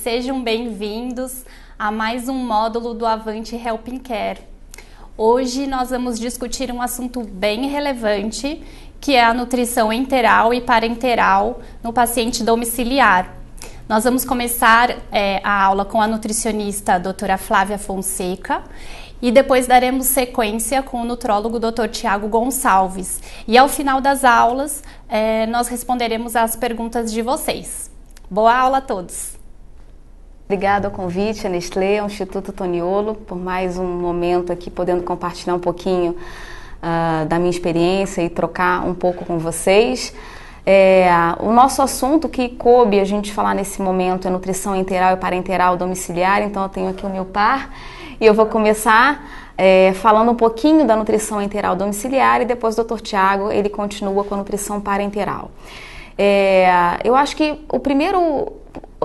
sejam bem-vindos a mais um módulo do Avante Helping Care. Hoje nós vamos discutir um assunto bem relevante, que é a nutrição enteral e parenteral no paciente domiciliar. Nós vamos começar a aula com a nutricionista a doutora Flávia Fonseca e depois daremos sequência com o nutrólogo Dr. Tiago Gonçalves. E ao final das aulas, nós responderemos às perguntas de vocês. Boa aula a todos! Obrigada ao convite, a Nestlé, ao Instituto Toniolo, por mais um momento aqui podendo compartilhar um pouquinho da minha experiência e trocar um pouco com vocês. O nosso assunto que coube a gente falar nesse momento é nutrição enteral e parenteral domiciliar, então eu tenho aqui o meu par e eu vou começar falando um pouquinho da nutrição enteral domiciliar e depois o Dr. Tiago, ele continua com a nutrição parenteral. Eu acho que o primeiro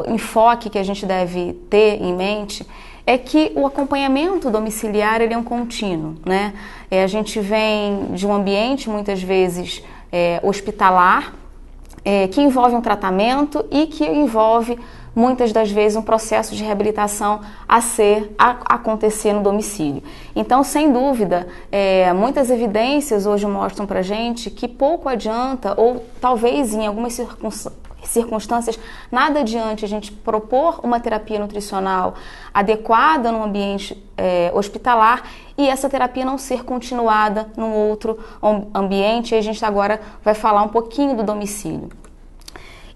enfoque que a gente deve ter em mente é que o acompanhamento domiciliar ele é um contínuo, né? A gente vem de um ambiente muitas vezes hospitalar, que envolve um tratamento e que envolve muitas das vezes um processo de reabilitação a acontecer no domicílio. Então, sem dúvida, muitas evidências hoje mostram pra gente que pouco adianta, ou talvez em algumas circunstâncias, nada adiante a gente propor uma terapia nutricional adequada no ambiente hospitalar e essa terapia não ser continuada num outro ambiente. E a gente agora vai falar um pouquinho do domicílio.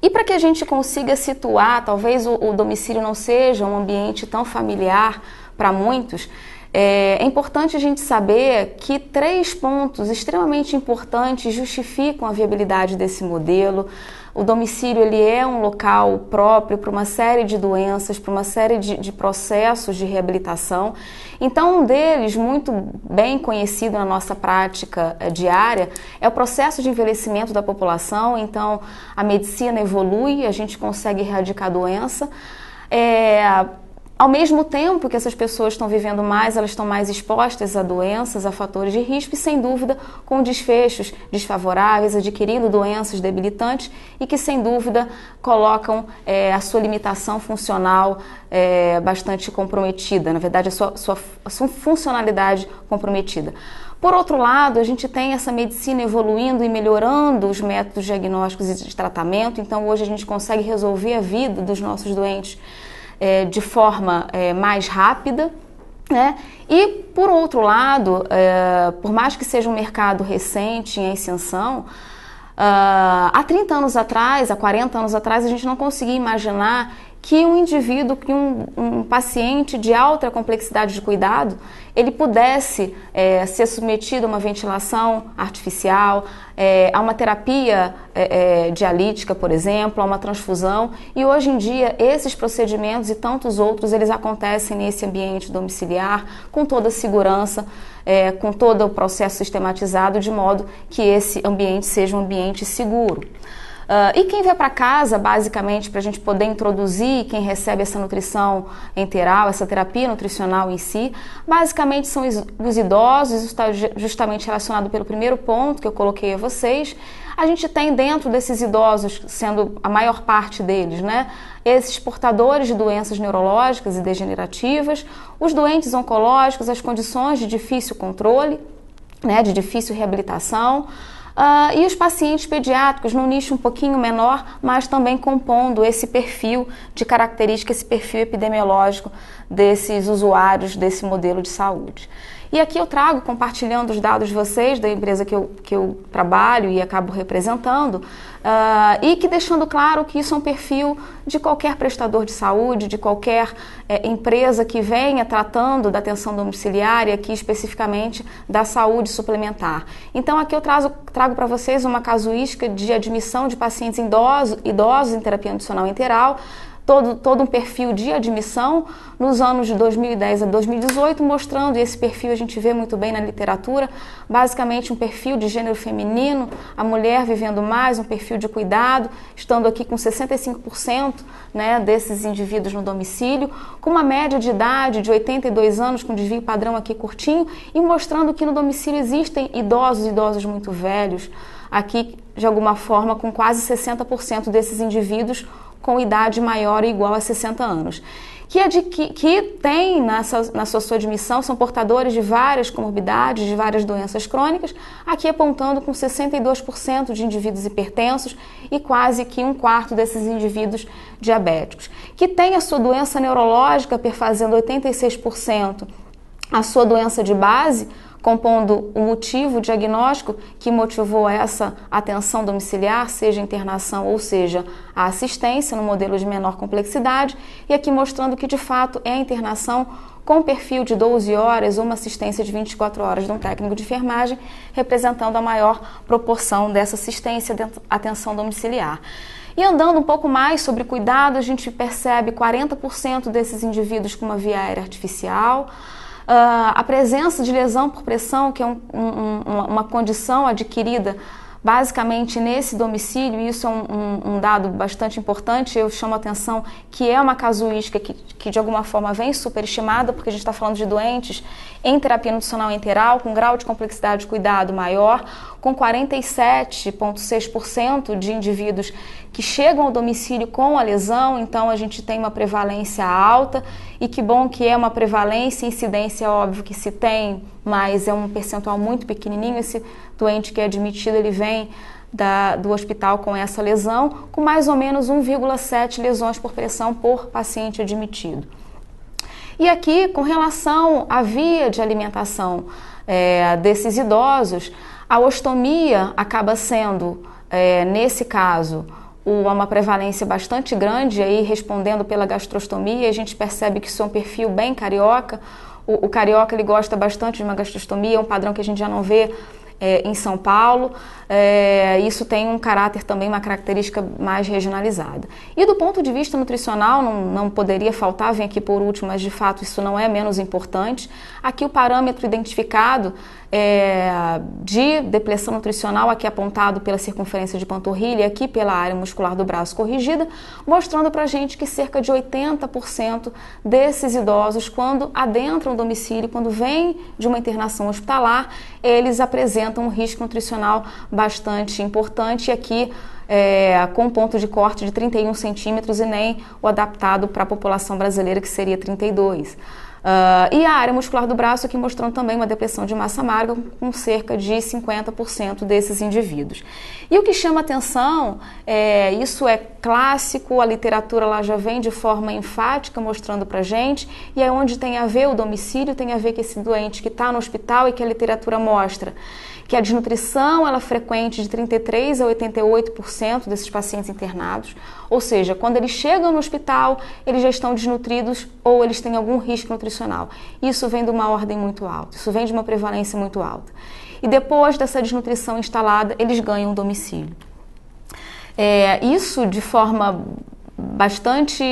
E para que a gente consiga situar, talvez o domicílio não seja um ambiente tão familiar para muitos, é importante a gente saber que 3 pontos extremamente importantes justificam a viabilidade desse modelo. O domicílio ele é um local próprio para uma série de doenças, para uma série de processos de reabilitação. Então, um deles, muito bem conhecido na nossa prática diária, é o processo de envelhecimento da população. Então, a medicina evolui, a gente consegue erradicar a doença. Ao mesmo tempo que essas pessoas estão vivendo mais, elas estão mais expostas a doenças, a fatores de risco e, sem dúvida, com desfechos desfavoráveis, adquirindo doenças debilitantes e que, sem dúvida, colocam a sua limitação funcional bastante comprometida, na verdade, a sua funcionalidade comprometida. Por outro lado, a gente tem essa medicina evoluindo e melhorando os métodos diagnósticos e de tratamento, então hoje a gente consegue resolver a vida dos nossos doentes de forma mais rápida, né? E, por outro lado, por mais que seja um mercado recente, em ascensão, há 30 anos atrás, há 40 anos atrás, a gente não conseguia imaginar que um indivíduo, que um paciente de alta complexidade de cuidado, ele pudesse ser submetido a uma ventilação artificial, a uma terapia dialítica, por exemplo, a uma transfusão. E hoje em dia, esses procedimentos e tantos outros, eles acontecem nesse ambiente domiciliar, com toda a segurança, com todo o processo sistematizado, de modo que esse ambiente seja um ambiente seguro. E quem vai para casa, basicamente, para a gente poder introduzir quem recebe essa nutrição enteral, essa terapia nutricional em si, basicamente são os idosos. Isso está justamente relacionado pelo primeiro ponto que eu coloquei a vocês. A gente tem dentro desses idosos, sendo a maior parte deles, né, esses portadores de doenças neurológicas e degenerativas, os doentes oncológicos, as condições de difícil controle, né, de difícil reabilitação, e os pacientes pediátricos num nicho um pouquinho menor, mas também compondo esse perfil de característica, esse perfil epidemiológico desses usuários desse modelo de saúde. E aqui eu trago, compartilhando os dados de vocês, da empresa que eu trabalho e acabo representando, e que deixando claro que isso é um perfil de qualquer prestador de saúde, de qualquer empresa que venha tratando da atenção domiciliar e aqui especificamente da saúde suplementar. Então aqui eu trago para vocês uma casuística de admissão de pacientes idosos em terapia nutricional enteral, todo um perfil de admissão nos anos de 2010 a 2018, mostrando, e esse perfil a gente vê muito bem na literatura, basicamente um perfil de gênero feminino, a mulher vivendo mais, um perfil de cuidado, estando aqui com 65%, né, desses indivíduos no domicílio, com uma média de idade de 82 anos, com desvio padrão aqui curtinho, e mostrando que no domicílio existem idosos muito velhos, aqui de alguma forma com quase 60% desses indivíduos com idade maior ou igual a 60 anos. Que tem na sua admissão, são portadores de várias comorbidades, de várias doenças crônicas, aqui apontando com 62% de indivíduos hipertensos e quase que 1/4 desses indivíduos diabéticos. Que tem a sua doença neurológica perfazendo 86%, a sua doença de base, compondo o motivo diagnóstico que motivou essa atenção domiciliar, seja internação ou seja a assistência no modelo de menor complexidade, e aqui mostrando que de fato é a internação com perfil de 12 horas ou uma assistência de 24 horas de um técnico de enfermagem, representando a maior proporção dessa assistência de atenção domiciliar. E andando um pouco mais sobre cuidado, a gente percebe 40% desses indivíduos com uma via aérea artificial, a presença de lesão por pressão, que é uma condição adquirida basicamente nesse domicílio, e isso é um dado bastante importante. Eu chamo a atenção que é uma casuística que de alguma forma vem superestimada, porque a gente está falando de doentes em terapia nutricional enteral, com grau de complexidade de cuidado maior, com 47,6% de indivíduos que chegam ao domicílio com a lesão, então a gente tem uma prevalência alta, e que bom que é uma prevalência, incidência óbvio que se tem, mas é um percentual muito pequenininho. Esse doente que é admitido, ele vem do hospital com essa lesão, com mais ou menos 1,7 lesões por pressão por paciente admitido. E aqui, com relação à via de alimentação desses idosos, a ostomia acaba sendo, nesse caso, uma prevalência bastante grande, aí respondendo pela gastrostomia. A gente percebe que isso é um perfil bem carioca. O carioca, ele gosta bastante de uma gastrostomia, é um padrão que a gente já não vê em São Paulo. Isso tem um caráter também, uma característica mais regionalizada. E do ponto de vista nutricional, não poderia faltar, vem aqui por último, mas de fato isso não é menos importante. Aqui o parâmetro identificado de depressão nutricional, aqui apontado pela circunferência de panturrilha, aqui pela área muscular do braço corrigida, mostrando pra gente que cerca de 80% desses idosos, quando adentram o domicílio, quando vêm de uma internação hospitalar, eles apresentam um risco nutricional bastante importante, e aqui com um ponto de corte de 31 centímetros e nem o adaptado para a população brasileira, que seria 32. E a área muscular do braço aqui mostrando também uma depressão de massa magra com cerca de 50% desses indivíduos. E o que chama atenção, isso é clássico, a literatura lá já vem de forma enfática mostrando pra gente, e é onde tem a ver o domicílio, tem a ver que esse doente que está no hospital, e que a literatura mostra que a desnutrição ela é frequente de 33% a 88% desses pacientes internados, ou seja, quando eles chegam no hospital, eles já estão desnutridos ou eles têm algum risco nutricional. Isso vem de uma ordem muito alta, isso vem de uma prevalência muito alta. E depois dessa desnutrição instalada, eles ganham um domicílio. Isso de forma bastante...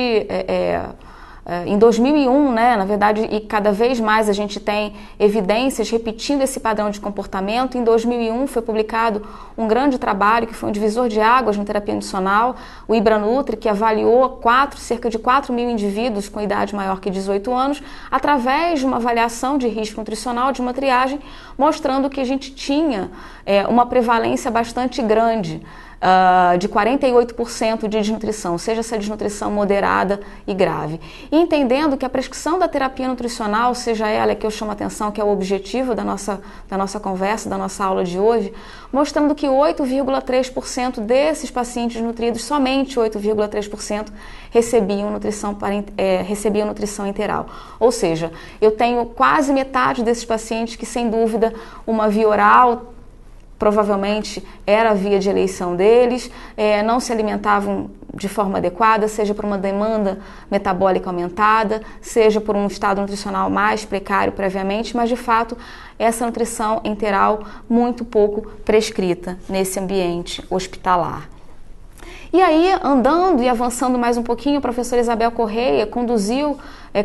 em 2001, na verdade, e cada vez mais a gente tem evidências repetindo esse padrão de comportamento. Em 2001 foi publicado um grande trabalho que foi um divisor de águas na terapia nutricional, o IBRANutri, que avaliou cerca de 4 mil indivíduos com idade maior que 18 anos, através de uma avaliação de risco nutricional, de uma triagem, mostrando que a gente tinha uma prevalência bastante grande, de 48% de desnutrição, seja essa desnutrição moderada e grave. E entendendo que a prescrição da terapia nutricional, seja ela que eu chamo a atenção, que é o objetivo da nossa conversa, da nossa aula de hoje, mostrando que 8,3% desses pacientes nutridos, somente 8,3% recebiam nutrição enteral. Ou seja, eu tenho quase metade desses pacientes que, sem dúvida, uma via oral provavelmente era a via de eleição deles, não se alimentavam de forma adequada, seja por uma demanda metabólica aumentada, seja por um estado nutricional mais precário previamente, mas de fato essa nutrição enteral muito pouco prescrita nesse ambiente hospitalar. E aí, andando e avançando mais um pouquinho, a professora Isabel Correia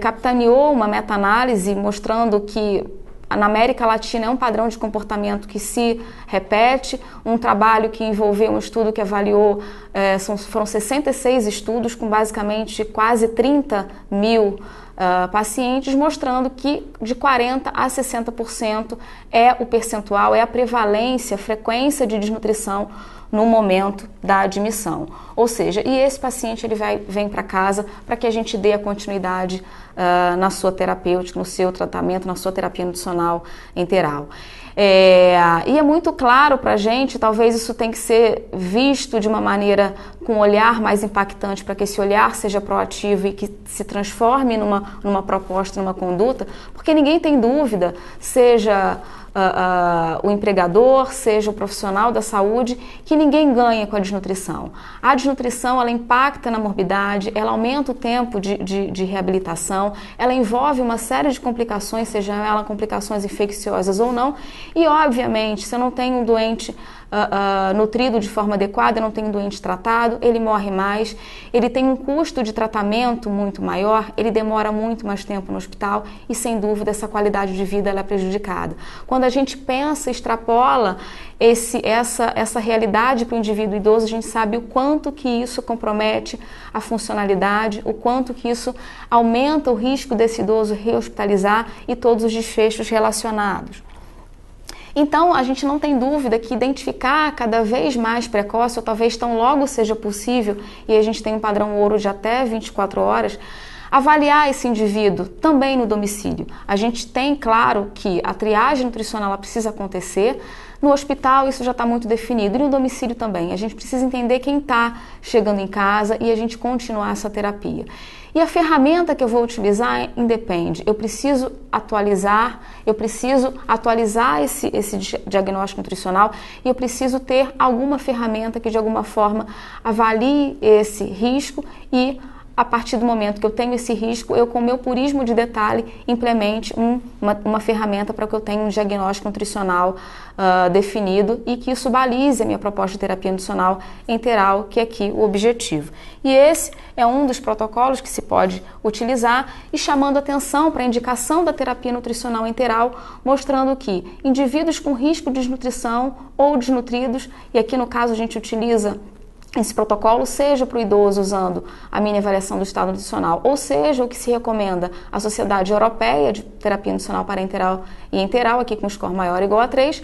capitaneou uma meta-análise mostrando que na América Latina é um padrão de comportamento que se repete, um trabalho que envolveu um estudo que avaliou, foram 66 estudos com basicamente quase 30 mil pacientes, mostrando que de 40% a 60% é o percentual, é a prevalência, a frequência de desnutrição no momento da admissão. Ou seja, e esse paciente ele vem para casa para que a gente dê a continuidade na sua terapêutica, no seu tratamento, na sua terapia nutricional enteral. E é muito claro para a gente, talvez isso tem que ser visto de uma maneira com um olhar mais impactante, para que esse olhar seja proativo e que se transforme numa proposta, numa conduta, porque ninguém tem dúvida, seja o empregador, seja o profissional da saúde, que ninguém ganha com a desnutrição. A desnutrição, ela impacta na morbidade, ela aumenta o tempo de reabilitação, ela envolve uma série de complicações, seja ela complicações infecciosas ou não, e obviamente, se eu não tenho um doente nutrido de forma adequada, não tem um doente tratado, ele morre mais, ele tem um custo de tratamento muito maior, ele demora muito mais tempo no hospital e sem dúvida essa qualidade de vida ela é prejudicada. Quando a gente pensa, extrapola essa realidade para o indivíduo idoso, a gente sabe o quanto que isso compromete a funcionalidade, o quanto que isso aumenta o risco desse idoso rehospitalizar e todos os desfechos relacionados. Então, a gente não tem dúvida que identificar cada vez mais precoce, ou talvez tão logo seja possível, e a gente tem um padrão ouro de até 24 horas, avaliar esse indivíduo também no domicílio. A gente tem, claro, que a triagem nutricional ela precisa acontecer. No hospital isso já está muito definido e no domicílio também. A gente precisa entender quem está chegando em casa e a gente continuar essa terapia. E a ferramenta que eu vou utilizar independe. Eu preciso atualizar esse diagnóstico nutricional e eu preciso ter alguma ferramenta que de alguma forma avalie esse risco e a partir do momento que eu tenho esse risco, eu com o meu purismo de detalhe implemente uma ferramenta para que eu tenha um diagnóstico nutricional definido e que isso balize a minha proposta de terapia nutricional enteral, que é aqui o objetivo. E esse é um dos protocolos que se pode utilizar e chamando atenção para a indicação da terapia nutricional enteral, mostrando que indivíduos com risco de desnutrição ou desnutridos, e aqui no caso a gente utiliza esse protocolo, seja para o idoso usando a mini avaliação do estado nutricional, ou seja, o que se recomenda a Sociedade Europeia de Terapia Nutricional Parenteral e Enteral, aqui com score maior ou igual a 3,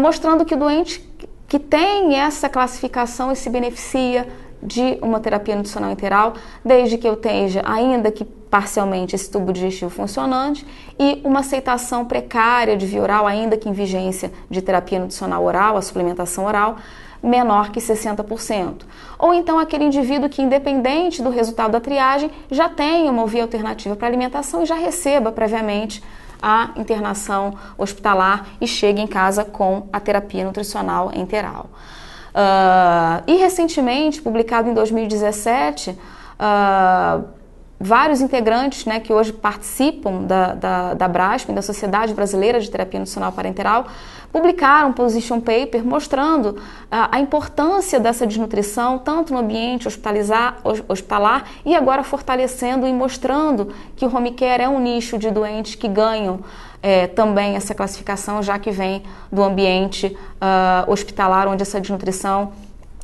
mostrando que o doente que tem essa classificação e se beneficia de uma terapia nutricional enteral, desde que eu tenha, ainda que parcialmente, esse tubo digestivo funcionante e uma aceitação precária de via oral, ainda que em vigência de terapia nutricional oral, a suplementação oral, menor que 60%. Ou então aquele indivíduo que, independente do resultado da triagem, já tenha uma via alternativa para alimentação e já receba previamente a internação hospitalar e chegue em casa com a terapia nutricional enteral. E recentemente, publicado em 2017, vários integrantes, né, que hoje participam da BRASP, da Sociedade Brasileira de Terapia Nutricional Parenteral, publicaram um position paper mostrando a importância dessa desnutrição, tanto no ambiente hospitalar e agora fortalecendo e mostrando que o home care é um nicho de doentes que ganham também essa classificação, já que vem do ambiente hospitalar, onde essa desnutrição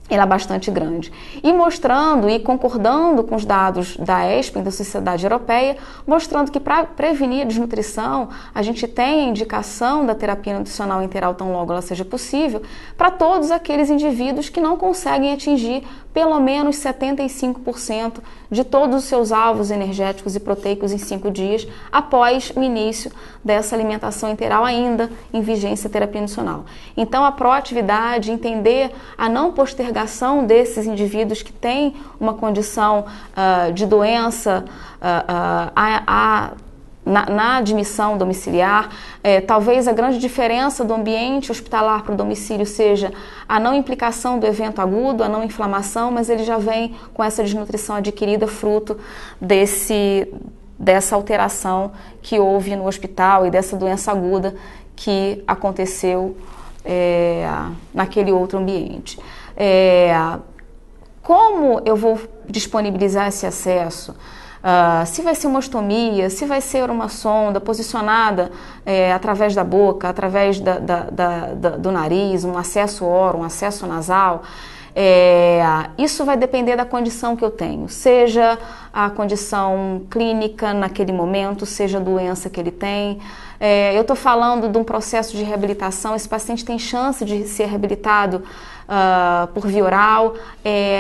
ela é bastante grande. E mostrando e concordando com os dados da ESPEN, da Sociedade Europeia, mostrando que para prevenir a desnutrição, a gente tem a indicação da terapia nutricional enteral tão logo ela seja possível, para todos aqueles indivíduos que não conseguem atingir pelo menos 75% de todos os seus alvos energéticos e proteicos em 5 dias após o início dessa alimentação enteral ainda em vigência terapia nutricional. Então a proatividade, entender a não postergação desses indivíduos que têm uma condição de doença na admissão domiciliar, talvez a grande diferença do ambiente hospitalar para o domicílio seja a não implicação do evento agudo, a não inflamação, mas ele já vem com essa desnutrição adquirida fruto dessa alteração que houve no hospital e dessa doença aguda que aconteceu naquele outro ambiente. Como eu vou disponibilizar esse acesso? Se vai ser uma ostomia, se vai ser uma sonda posicionada através da boca, através do nariz, um acesso oro, um acesso nasal, isso vai depender da condição que eu tenho, seja a condição clínica naquele momento, seja a doença que ele tem, Eu estou falando de um processo de reabilitação, esse paciente tem chance de ser reabilitado por via oral,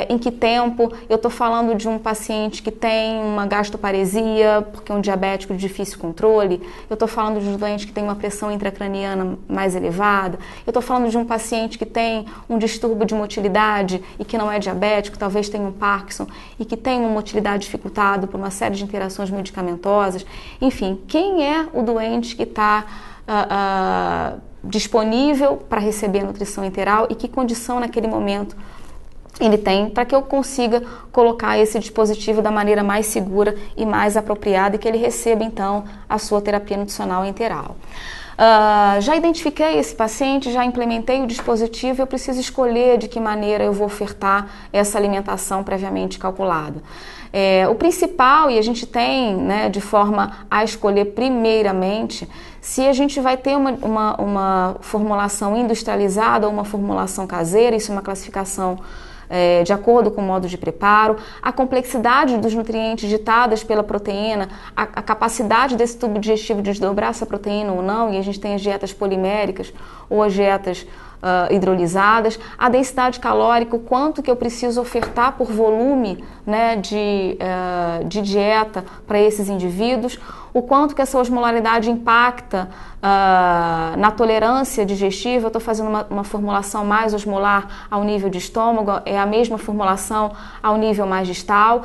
em que tempo? Eu estou falando de um paciente que tem uma gastroparesia, porque é um diabético de difícil controle, eu estou falando de um doente que tem uma pressão intracraniana mais elevada, eu estou falando de um paciente que tem um distúrbio de motilidade e que não é diabético, talvez tenha um Parkinson e que tem uma motilidade dificultada por uma série de interações medicamentosas. Enfim, quem é o doente que está disponível para receber a nutrição enteral e que condição naquele momento ele tem para que eu consiga colocar esse dispositivo da maneira mais segura e mais apropriada e que ele receba então a sua terapia nutricional enteral. Já identifiquei esse paciente, já implementei o dispositivo, eu preciso escolher de que maneira eu vou ofertar essa alimentação previamente calculada. O principal, e a gente tem, né, de forma a escolher primeiramente, se a gente vai ter uma formulação industrializada ou uma formulação caseira, isso é uma classificação de acordo com o modo de preparo, a complexidade dos nutrientes ditadas pela proteína, a capacidade desse tubo digestivo de desdobrar essa proteína ou não, e a gente tem as dietas poliméricas ou as dietas hidrolisadas, a densidade calórica, o quanto que eu preciso ofertar por volume, né, de dieta para esses indivíduos, o quanto que essa osmolaridade impacta na tolerância digestiva. Eu estou fazendo uma formulação mais osmolar ao nível de estômago, é a mesma formulação ao nível mais distal.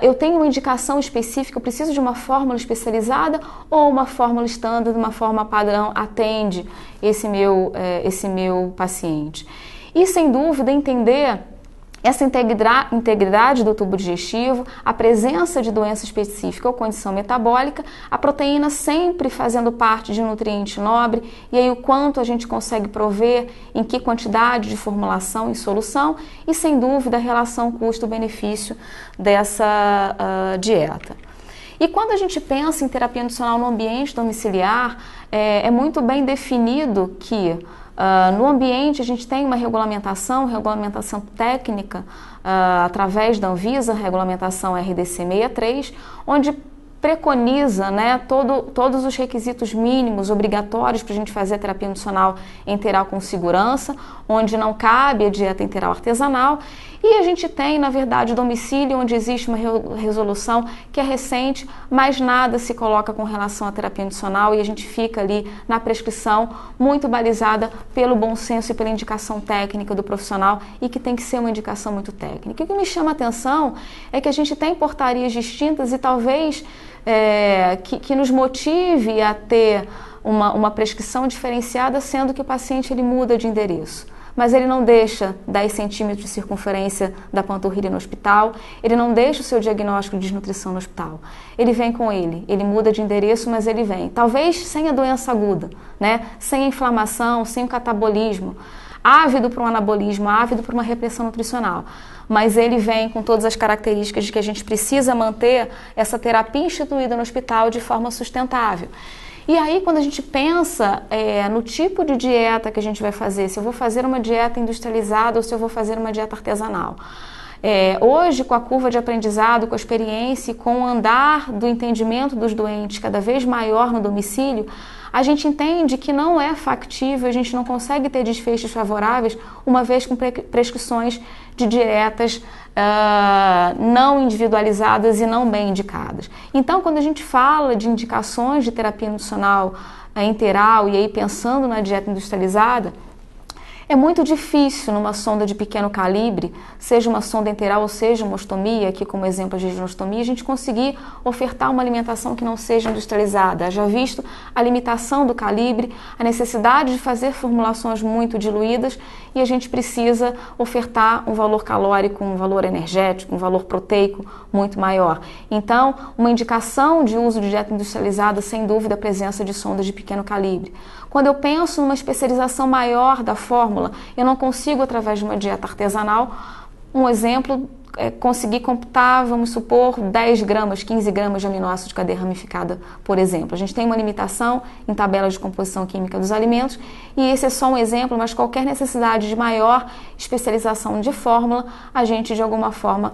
Eu tenho uma indicação específica, eu preciso de uma fórmula especializada ou uma fórmula standard, uma fórmula padrão atende esse meu paciente. E sem dúvida entender essa integridade do tubo digestivo, a presença de doença específica ou condição metabólica, a proteína sempre fazendo parte de um nutriente nobre, e aí o quanto a gente consegue prover, em que quantidade de formulação e solução, e sem dúvida a relação custo-benefício dessa dieta. E quando a gente pensa em terapia nutricional no ambiente domiciliar, é muito bem definido que no ambiente a gente tem uma regulamentação técnica através da Anvisa, regulamentação RDC 63, onde preconiza, né, todos os requisitos mínimos obrigatórios para a gente fazer a terapia nutricional enteral com segurança, onde não cabe a dieta enteral artesanal. E a gente tem, na verdade, domicílio, onde existe uma resolução que é recente, mas nada se coloca com relação à terapia nutricional e a gente fica ali na prescrição muito balizada pelo bom senso e pela indicação técnica do profissional e que tem que ser uma indicação muito técnica. E o que me chama a atenção é que a gente tem portarias distintas e talvez que nos motive a ter uma prescrição diferenciada, sendo que o paciente ele muda de endereço. Mas ele não deixa 10 centímetros de circunferência da panturrilha no hospital, ele não deixa o seu diagnóstico de desnutrição no hospital. Ele vem com ele muda de endereço, mas ele vem. Talvez sem a doença aguda, né? Sem a inflamação, sem o catabolismo, ávido para um anabolismo, ávido para uma repressão nutricional. Mas ele vem com todas as características de que a gente precisa manter essa terapia instituída no hospital de forma sustentável. E aí, quando a gente pensa no tipo de dieta que a gente vai fazer, se eu vou fazer uma dieta industrializada ou se eu vou fazer uma dieta artesanal. Hoje, com a curva de aprendizado, com a experiência e com o andar do entendimento dos doentes cada vez maior no domicílio, a gente entende que não é factível, a gente não consegue ter desfechos favoráveis uma vez com prescrições de dietas não individualizadas e não bem indicadas. Então, quando a gente fala de indicações de terapia nutricional enteral e aí pensando na dieta industrializada, é muito difícil numa sonda de pequeno calibre, seja uma sonda enteral ou seja uma ostomia, aqui como exemplo a jejunostomia, a gente conseguir ofertar uma alimentação que não seja industrializada. Já visto a limitação do calibre, a necessidade de fazer formulações muito diluídas e a gente precisa ofertar um valor calórico, um valor energético, um valor proteico muito maior. Então, uma indicação de uso de dieta industrializada, sem dúvida, a presença de sondas de pequeno calibre. Quando eu penso numa especialização maior da fórmula, eu não consigo, através de uma dieta artesanal, um exemplo, conseguir computar, vamos supor, 10 gramas, 15 gramas de aminoácidos de cadeia ramificada, por exemplo. A gente tem uma limitação em tabelas de composição química dos alimentos e esse é só um exemplo, mas qualquer necessidade de maior especialização de fórmula, a gente de alguma forma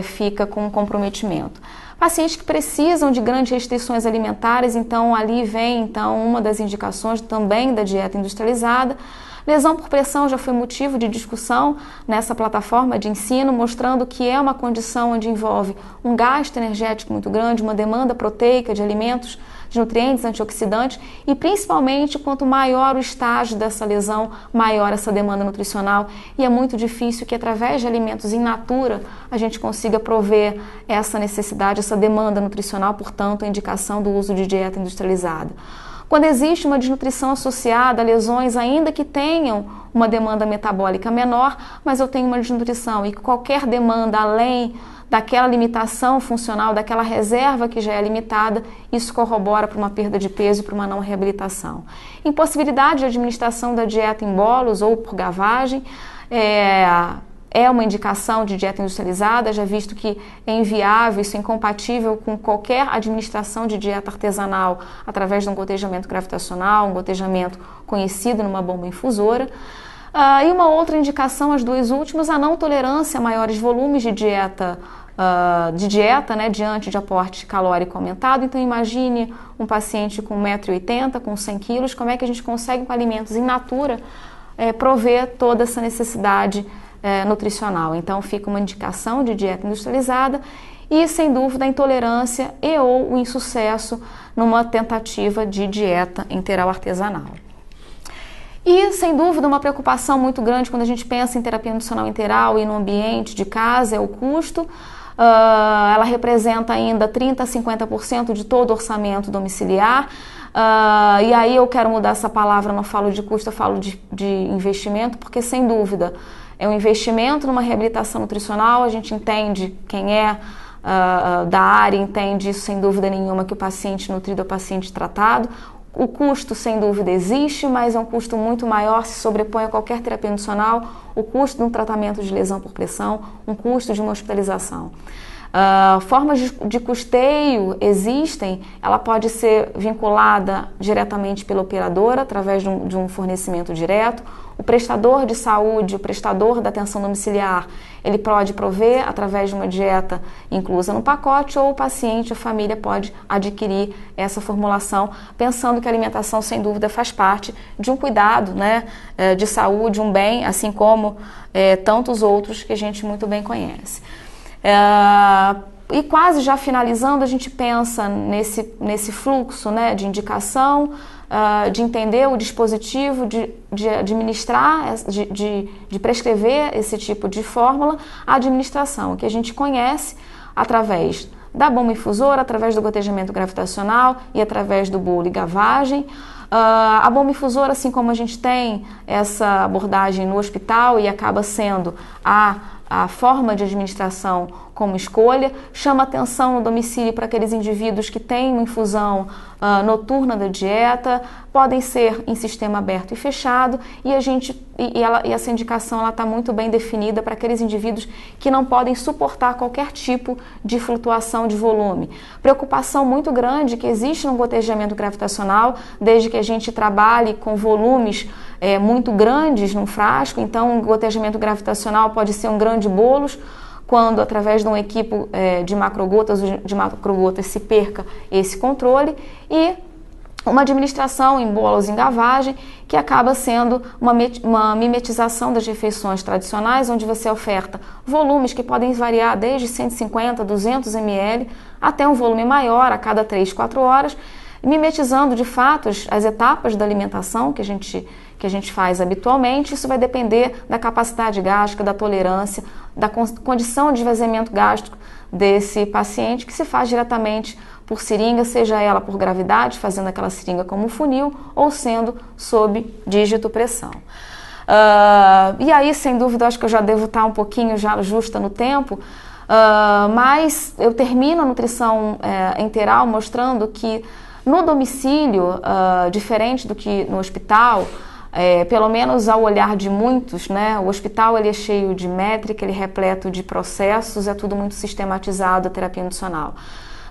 fica com um comprometimento. Pacientes que precisam de grandes restrições alimentares, então ali vem uma das indicações também da dieta industrializada. Lesão por pressão já foi motivo de discussão nessa plataforma de ensino, mostrando que é uma condição onde envolve um gasto energético muito grande, uma demanda proteica de alimentos, de nutrientes, antioxidantes, e principalmente quanto maior o estágio dessa lesão, maior essa demanda nutricional, e é muito difícil que através de alimentos in natura a gente consiga prover essa necessidade, essa demanda nutricional, portanto a indicação do uso de dieta industrializada. Quando existe uma desnutrição associada a lesões, ainda que tenham uma demanda metabólica menor, mas eu tenho uma desnutrição e qualquer demanda além daquela limitação funcional, daquela reserva que já é limitada, isso corrobora para uma perda de peso e para uma não reabilitação. Impossibilidade de administração da dieta em bolos ou por gavagem, é uma indicação de dieta industrializada, já visto que é inviável, isso é incompatível com qualquer administração de dieta artesanal através de um gotejamento gravitacional, um gotejamento conhecido numa bomba infusora. E uma outra indicação, as duas últimas, a não tolerância a maiores volumes de dieta, diante de aporte calórico aumentado. Então imagine um paciente com 1,80 m, com 100 kg, como é que a gente consegue com alimentos in natura prover toda essa necessidade nutricional. Então fica uma indicação de dieta industrializada e, sem dúvida, a intolerância e ou o insucesso numa tentativa de dieta enteral artesanal. E, sem dúvida, uma preocupação muito grande quando a gente pensa em terapia nutricional enteral e no ambiente de casa é o custo. Ela representa ainda 30% a 50% de todo o orçamento domiciliar. E aí eu quero mudar essa palavra, não falo de custo, eu falo de investimento, porque, sem dúvida, é um investimento numa reabilitação nutricional. A gente entende, quem é da área entende isso sem dúvida nenhuma, que o paciente nutrido é o paciente tratado. O custo, sem dúvida, existe, mas é um custo muito maior, se sobrepõe a qualquer terapia nutricional, o custo de um tratamento de lesão por pressão, um custo de uma hospitalização. Formas de custeio existem, ela pode ser vinculada diretamente pela operadora, através de um fornecimento direto. O prestador de saúde, o prestador da atenção domiciliar, ele pode prover através de uma dieta inclusa no pacote, ou o paciente, a família pode adquirir essa formulação, pensando que a alimentação, sem dúvida, faz parte de um cuidado, de saúde, um bem, assim como tantos outros que a gente muito bem conhece. E quase já finalizando, a gente pensa nesse fluxo de indicação, de entender o dispositivo, de administrar, de prescrever esse tipo de fórmula, a administração, que a gente conhece através da bomba infusora, através do gotejamento gravitacional e através do bolo e gavagem. A bomba infusora, assim como a gente tem essa abordagem no hospital e acaba sendo a forma de administração como escolha, chama atenção no domicílio para aqueles indivíduos que têm uma infusão noturna da dieta, podem ser em sistema aberto e fechado, e essa indicação está muito bem definida para aqueles indivíduos que não podem suportar qualquer tipo de flutuação de volume. Preocupação muito grande que existe no gotejamento gravitacional, desde que a gente trabalhe com volumes muito grandes num frasco. Então o gotejamento gravitacional pode ser um grande bolos, quando através de um equipo de macrogotas se perca esse controle, e uma administração em bolos em gavagem, que acaba sendo uma mimetização das refeições tradicionais, onde você oferta volumes que podem variar desde 150, 200 ml até um volume maior a cada 3, 4 horas, mimetizando de fato as etapas da alimentação que a gente faz habitualmente. Isso vai depender da capacidade gástrica, da tolerância, da condição de esvaziamento gástrico desse paciente, que se faz diretamente por seringa, seja ela por gravidade, fazendo aquela seringa como um funil, ou sendo sob dígito-pressão. E aí, sem dúvida, acho que eu já devo estar um pouquinho já justa no tempo, mas eu termino a nutrição enteral mostrando que no domicílio, diferente do que no hospital, pelo menos ao olhar de muitos, o hospital ele é cheio de métrica, ele é repleto de processos, é tudo muito sistematizado, a terapia nutricional.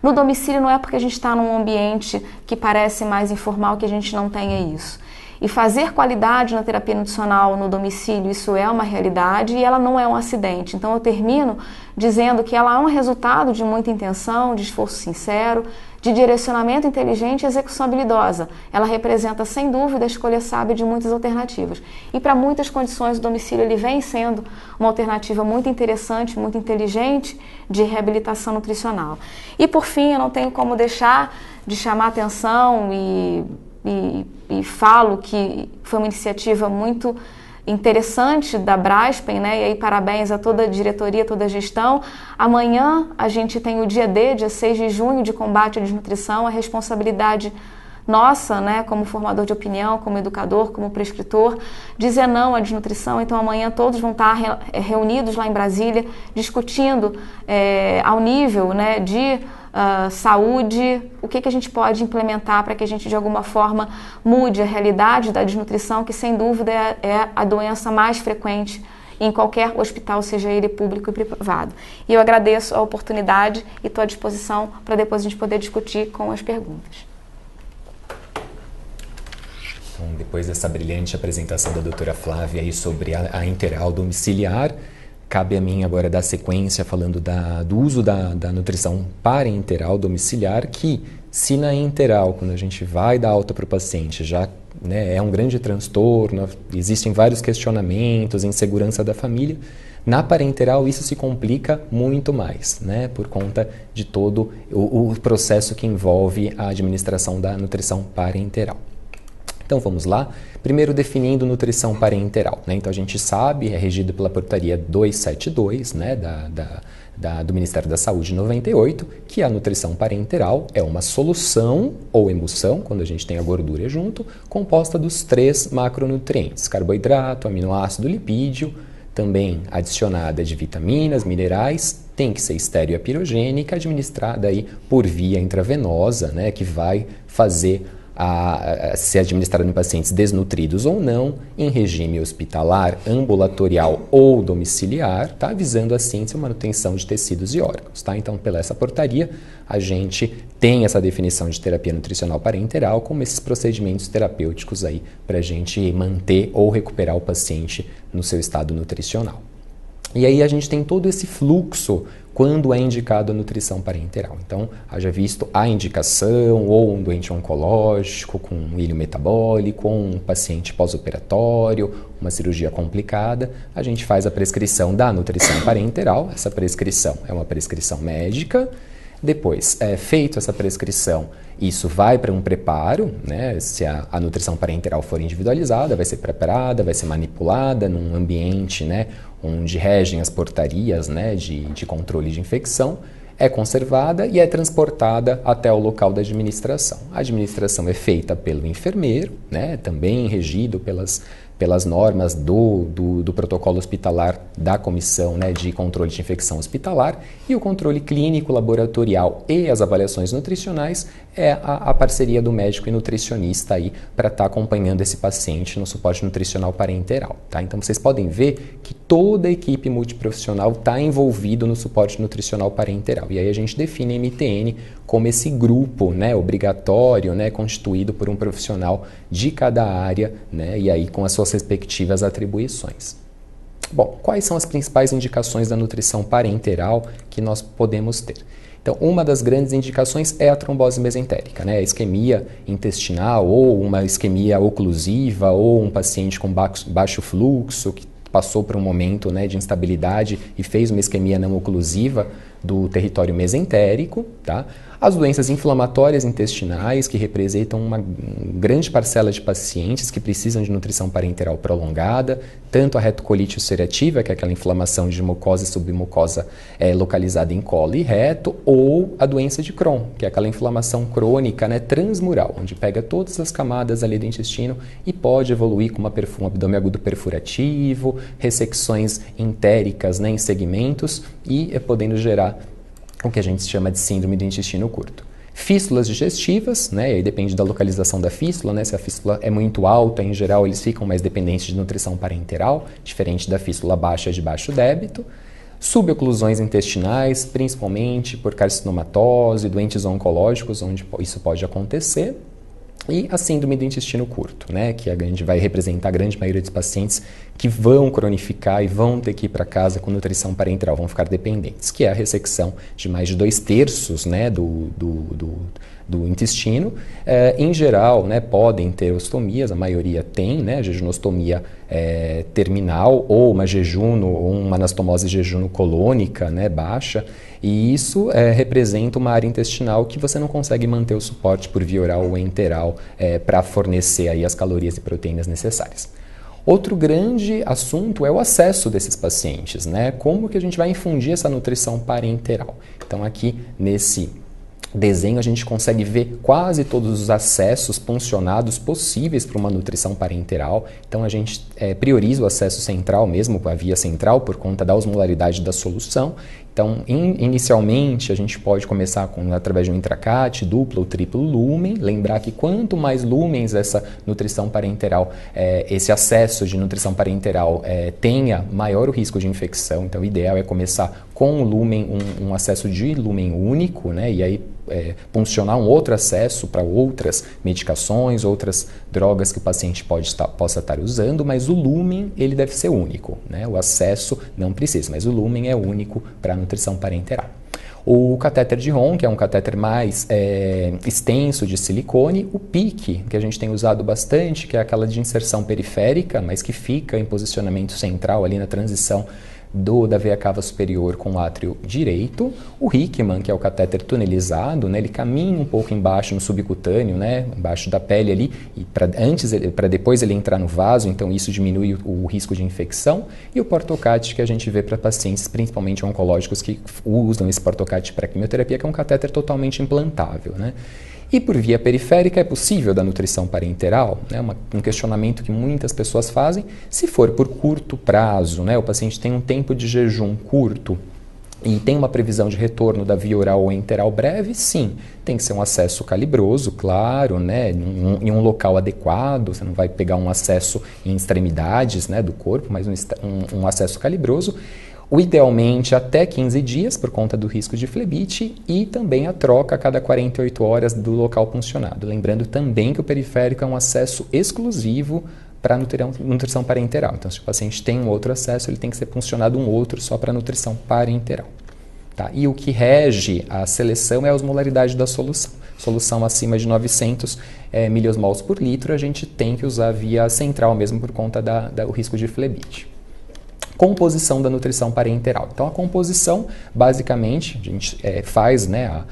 No domicílio não é porque a gente está num ambiente que parece mais informal que a gente não tenha isso. E fazer qualidade na terapia nutricional no domicílio, isso é uma realidade e ela não é um acidente. Então eu termino dizendo que ela é um resultado de muita intenção, de esforço sincero, de direcionamento inteligente e execução habilidosa. Ela representa, sem dúvida, a escolha sábia de muitas alternativas. E para muitas condições, o domicílio ele vem sendo uma alternativa muito interessante, muito inteligente de reabilitação nutricional. E por fim, eu não tenho como deixar de chamar a atenção e falo que foi uma iniciativa muito interessante da Braskem, né? E aí parabéns a toda a diretoria, toda a gestão. Amanhã a gente tem o dia D, dia 6 de junho, de combate à desnutrição, a responsabilidade nossa, né, como formador de opinião, como educador, como prescritor, dizer não à desnutrição. Então amanhã todos vão estar reunidos lá em Brasília, discutindo ao nível, né, de saúde, o que a gente pode implementar para que a gente de alguma forma mude a realidade da desnutrição, que sem dúvida é a doença mais frequente em qualquer hospital, seja ele público e privado. E eu agradeço a oportunidade e estou à disposição para depois a gente poder discutir com as perguntas. Então, depois dessa brilhante apresentação da doutora Flávia aí sobre a enteral domiciliar, cabe a mim agora dar sequência falando do uso da nutrição parenteral domiciliar, que se na enteral, quando a gente vai dar alta para o paciente, já né, é um grande transtorno, existem vários questionamentos, insegurança da família, na parenteral isso se complica muito mais, né, por conta de todo o processo que envolve a administração da nutrição parenteral. Então vamos lá, primeiro definindo nutrição parenteral, né? Então a gente sabe, é regido pela portaria 272, né, do Ministério da Saúde 98, que a nutrição parenteral é uma solução ou emulsão, quando a gente tem a gordura junto, composta dos 3 macronutrientes, carboidrato, aminoácido, lipídio, também adicionada de vitaminas, minerais, tem que ser estéreo e apirogênica, administrada aí por via intravenosa, né, que vai fazer a ser administrado em pacientes desnutridos ou não, em regime hospitalar, ambulatorial ou domiciliar, tá? Visando assim a manutenção de tecidos e órgãos. Tá? Então, pela essa portaria, a gente tem essa definição de terapia nutricional parenteral como esses procedimentos terapêuticos aí para a gente manter ou recuperar o paciente no seu estado nutricional. E aí a gente tem todo esse fluxo quando é indicado a nutrição parenteral. Então, haja visto a indicação ou um doente oncológico com um ilho metabólico, ou um paciente pós-operatório, uma cirurgia complicada, a gente faz a prescrição da nutrição parenteral. Essa prescrição é uma prescrição médica. Depois, feito essa prescrição, isso vai para um preparo, né? Se a nutrição parenteral for individualizada, vai ser preparada, vai ser manipulada num ambiente, né, onde regem as portarias, né, de controle de infecção, é conservada e é transportada até o local da administração. A administração é feita pelo enfermeiro, né, também regido pelas normas do protocolo hospitalar da comissão, né, de controle de infecção hospitalar, e o controle clínico, laboratorial e as avaliações nutricionais é a parceria do médico e nutricionista aí para estar acompanhando esse paciente no suporte nutricional parenteral. Tá? Então vocês podem ver que toda a equipe multiprofissional está envolvido no suporte nutricional parenteral. E aí a gente define a MTN como esse grupo, né, obrigatório, né, constituído por um profissional de cada área, né, e aí com as suas respectivas atribuições. Bom, quais são as principais indicações da nutrição parenteral que nós podemos ter? Então, uma das grandes indicações é a trombose mesentérica, né? A isquemia intestinal ou uma isquemia oclusiva ou um paciente com baixo fluxo que passou por um momento, né, de instabilidade e fez uma isquemia não oclusiva do território mesentérico, tá? As doenças inflamatórias intestinais, que representam uma grande parcela de pacientes que precisam de nutrição parenteral prolongada, tanto a retocolite ulcerativa, que é aquela inflamação de mucosa e submucosa localizada em colo e reto, ou a doença de Crohn, que é aquela inflamação crônica, né, transmural, onde pega todas as camadas ali do intestino e pode evoluir com um abdômen agudo perfurativo, ressecções entéricas, né, em segmentos e podendo gerar o que a gente chama de síndrome do intestino curto. Fístulas digestivas, né, e aí depende da localização da fístula, né, se a fístula é muito alta, em geral eles ficam mais dependentes de nutrição parenteral, diferente da fístula baixa de baixo débito. Suboclusões intestinais, principalmente por carcinomatose, doentes oncológicos, onde isso pode acontecer. E a síndrome do intestino curto, né, que a gente vai representar a grande maioria dos pacientes que vão cronificar e vão ter que ir para casa com nutrição parenteral, vão ficar dependentes, que é a ressecção de mais de 2/3, né, do intestino. Em geral, né, podem ter ostomias, a maioria tem, né, jejunostomia terminal ou uma jejuno ou uma anastomose jejuno-colônica, né, baixa, e isso representa uma área intestinal que você não consegue manter o suporte por via oral ou enteral para fornecer aí as calorias e proteínas necessárias. Outro grande assunto é o acesso desses pacientes, né? Como que a gente vai infundir essa nutrição parenteral? Então aqui nesse desenho a gente consegue ver quase todos os acessos puncionados possíveis para uma nutrição parenteral. Então a gente prioriza o acesso central mesmo, a via central, por conta da osmolaridade da solução. Então, inicialmente, a gente pode começar através de um intracate, duplo ou triplo lumen. Lembrar que quanto mais lumens essa nutrição parenteral, esse acesso de nutrição parenteral tenha, maior o risco de infecção. Então, o ideal é começar com o lumen, um acesso de lumen único, né? E aí funcionar um outro acesso para outras medicações, outras drogas que o paciente possa estar usando, mas o lumen ele deve ser único, né? O acesso não precisa, mas o lumen é único para a nutrição parenteral. O catéter de Ron, que é um catéter mais extenso de silicone, o PICC, que a gente tem usado bastante, que é aquela de inserção periférica, mas que fica em posicionamento central ali na transição da veia cava superior com o átrio direito. O Hickman, que é o catéter tunelizado, né, ele caminha um pouco embaixo no subcutâneo, né, embaixo da pele ali, e para depois ele entrar no vaso, então isso diminui o risco de infecção. E o Portocate, que a gente vê para pacientes, principalmente oncológicos, que usam esse Portocate para quimioterapia, que é um catéter totalmente implantável, né. E por via periférica é possível da nutrição parenteral? É um questionamento que muitas pessoas fazem. Se for por curto prazo, né, o paciente tem um tempo de jejum curto e tem uma previsão de retorno da via oral ou enteral breve, sim, tem que ser um acesso calibroso, claro, né, em um local adequado. Você não vai pegar um acesso em extremidades, né, do corpo, mas um acesso calibroso. Idealmente até 15 dias, por conta do risco de flebite, e também a troca a cada 48 horas do local puncionado. Lembrando também que o periférico é um acesso exclusivo para nutrição parenteral. Então, se o paciente tem um outro acesso, ele tem que ser puncionado um outro só para nutrição parenteral. Tá? E o que rege a seleção é a osmolaridade da solução. Solução acima de 900 miliosmols por litro, a gente tem que usar via central mesmo por conta do risco de flebite. Composição da nutrição parenteral. Então, a composição, basicamente, a gente faz, né,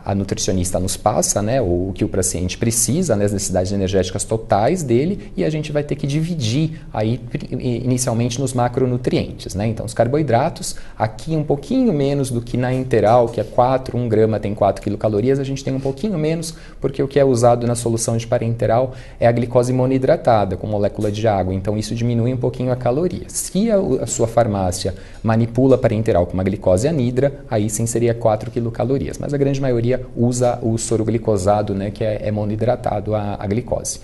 a nutricionista nos passa, né, o que o paciente precisa, né, as necessidades energéticas totais dele, e a gente vai ter que dividir aí inicialmente nos macronutrientes, né? Então, os carboidratos, aqui um pouquinho menos do que na enteral, que é 1 grama tem 4 quilocalorias, a gente tem um pouquinho menos, porque o que é usado na solução de parenteral é a glicose monohidratada, com molécula de água, então isso diminui um pouquinho a caloria. Se a sua farmácia manipula parenteral com uma glicose anidra, aí sim seria 4 quilocalorias, mas a grande maioria usa o soro glicosado, né, que é monohidratado a glicose.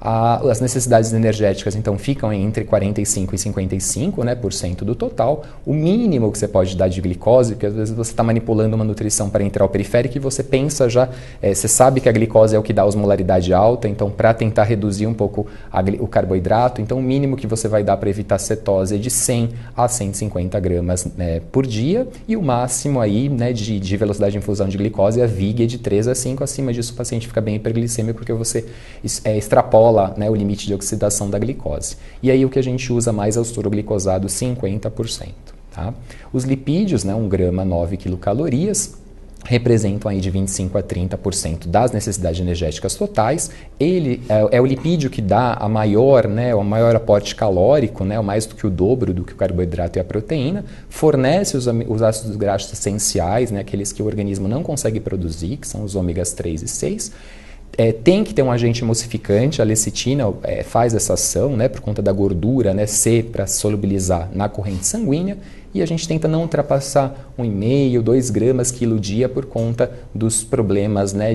As necessidades energéticas, então, ficam entre 45% e 55%, né, por cento do total. O mínimo que você pode dar de glicose, porque às vezes você está manipulando uma nutrição parenteral periférica e você pensa já, você sabe que a glicose é o que dá osmolaridade alta, então, para tentar reduzir um pouco o carboidrato, então, o mínimo que você vai dar para evitar cetose é de 100 a 150 gramas, né, por dia, e o máximo aí, né, de velocidade de infusão de glicose, a VIG é de 3 a 5, acima disso o paciente fica bem hiperglicêmico, porque você extrapola, né, o limite de oxidação da glicose. E aí o que a gente usa mais é o soro glicosado 50%. Tá? Os lipídios, né, 1 grama 9 quilocalorias, representam aí de 25% a 30% das necessidades energéticas totais. Ele é o lipídio que dá o maior aporte calórico, né, mais do que o dobro do que o carboidrato e a proteína, fornece os ácidos graxos essenciais, né, aqueles que o organismo não consegue produzir, que são os ômegas 3 e 6, tem que ter um agente emulsificante, a lecitina faz essa ação, né, por conta da gordura, né, C, para solubilizar na corrente sanguínea, e a gente tenta não ultrapassar 1,5, 2 gramas quilo dia por conta dos problemas, né,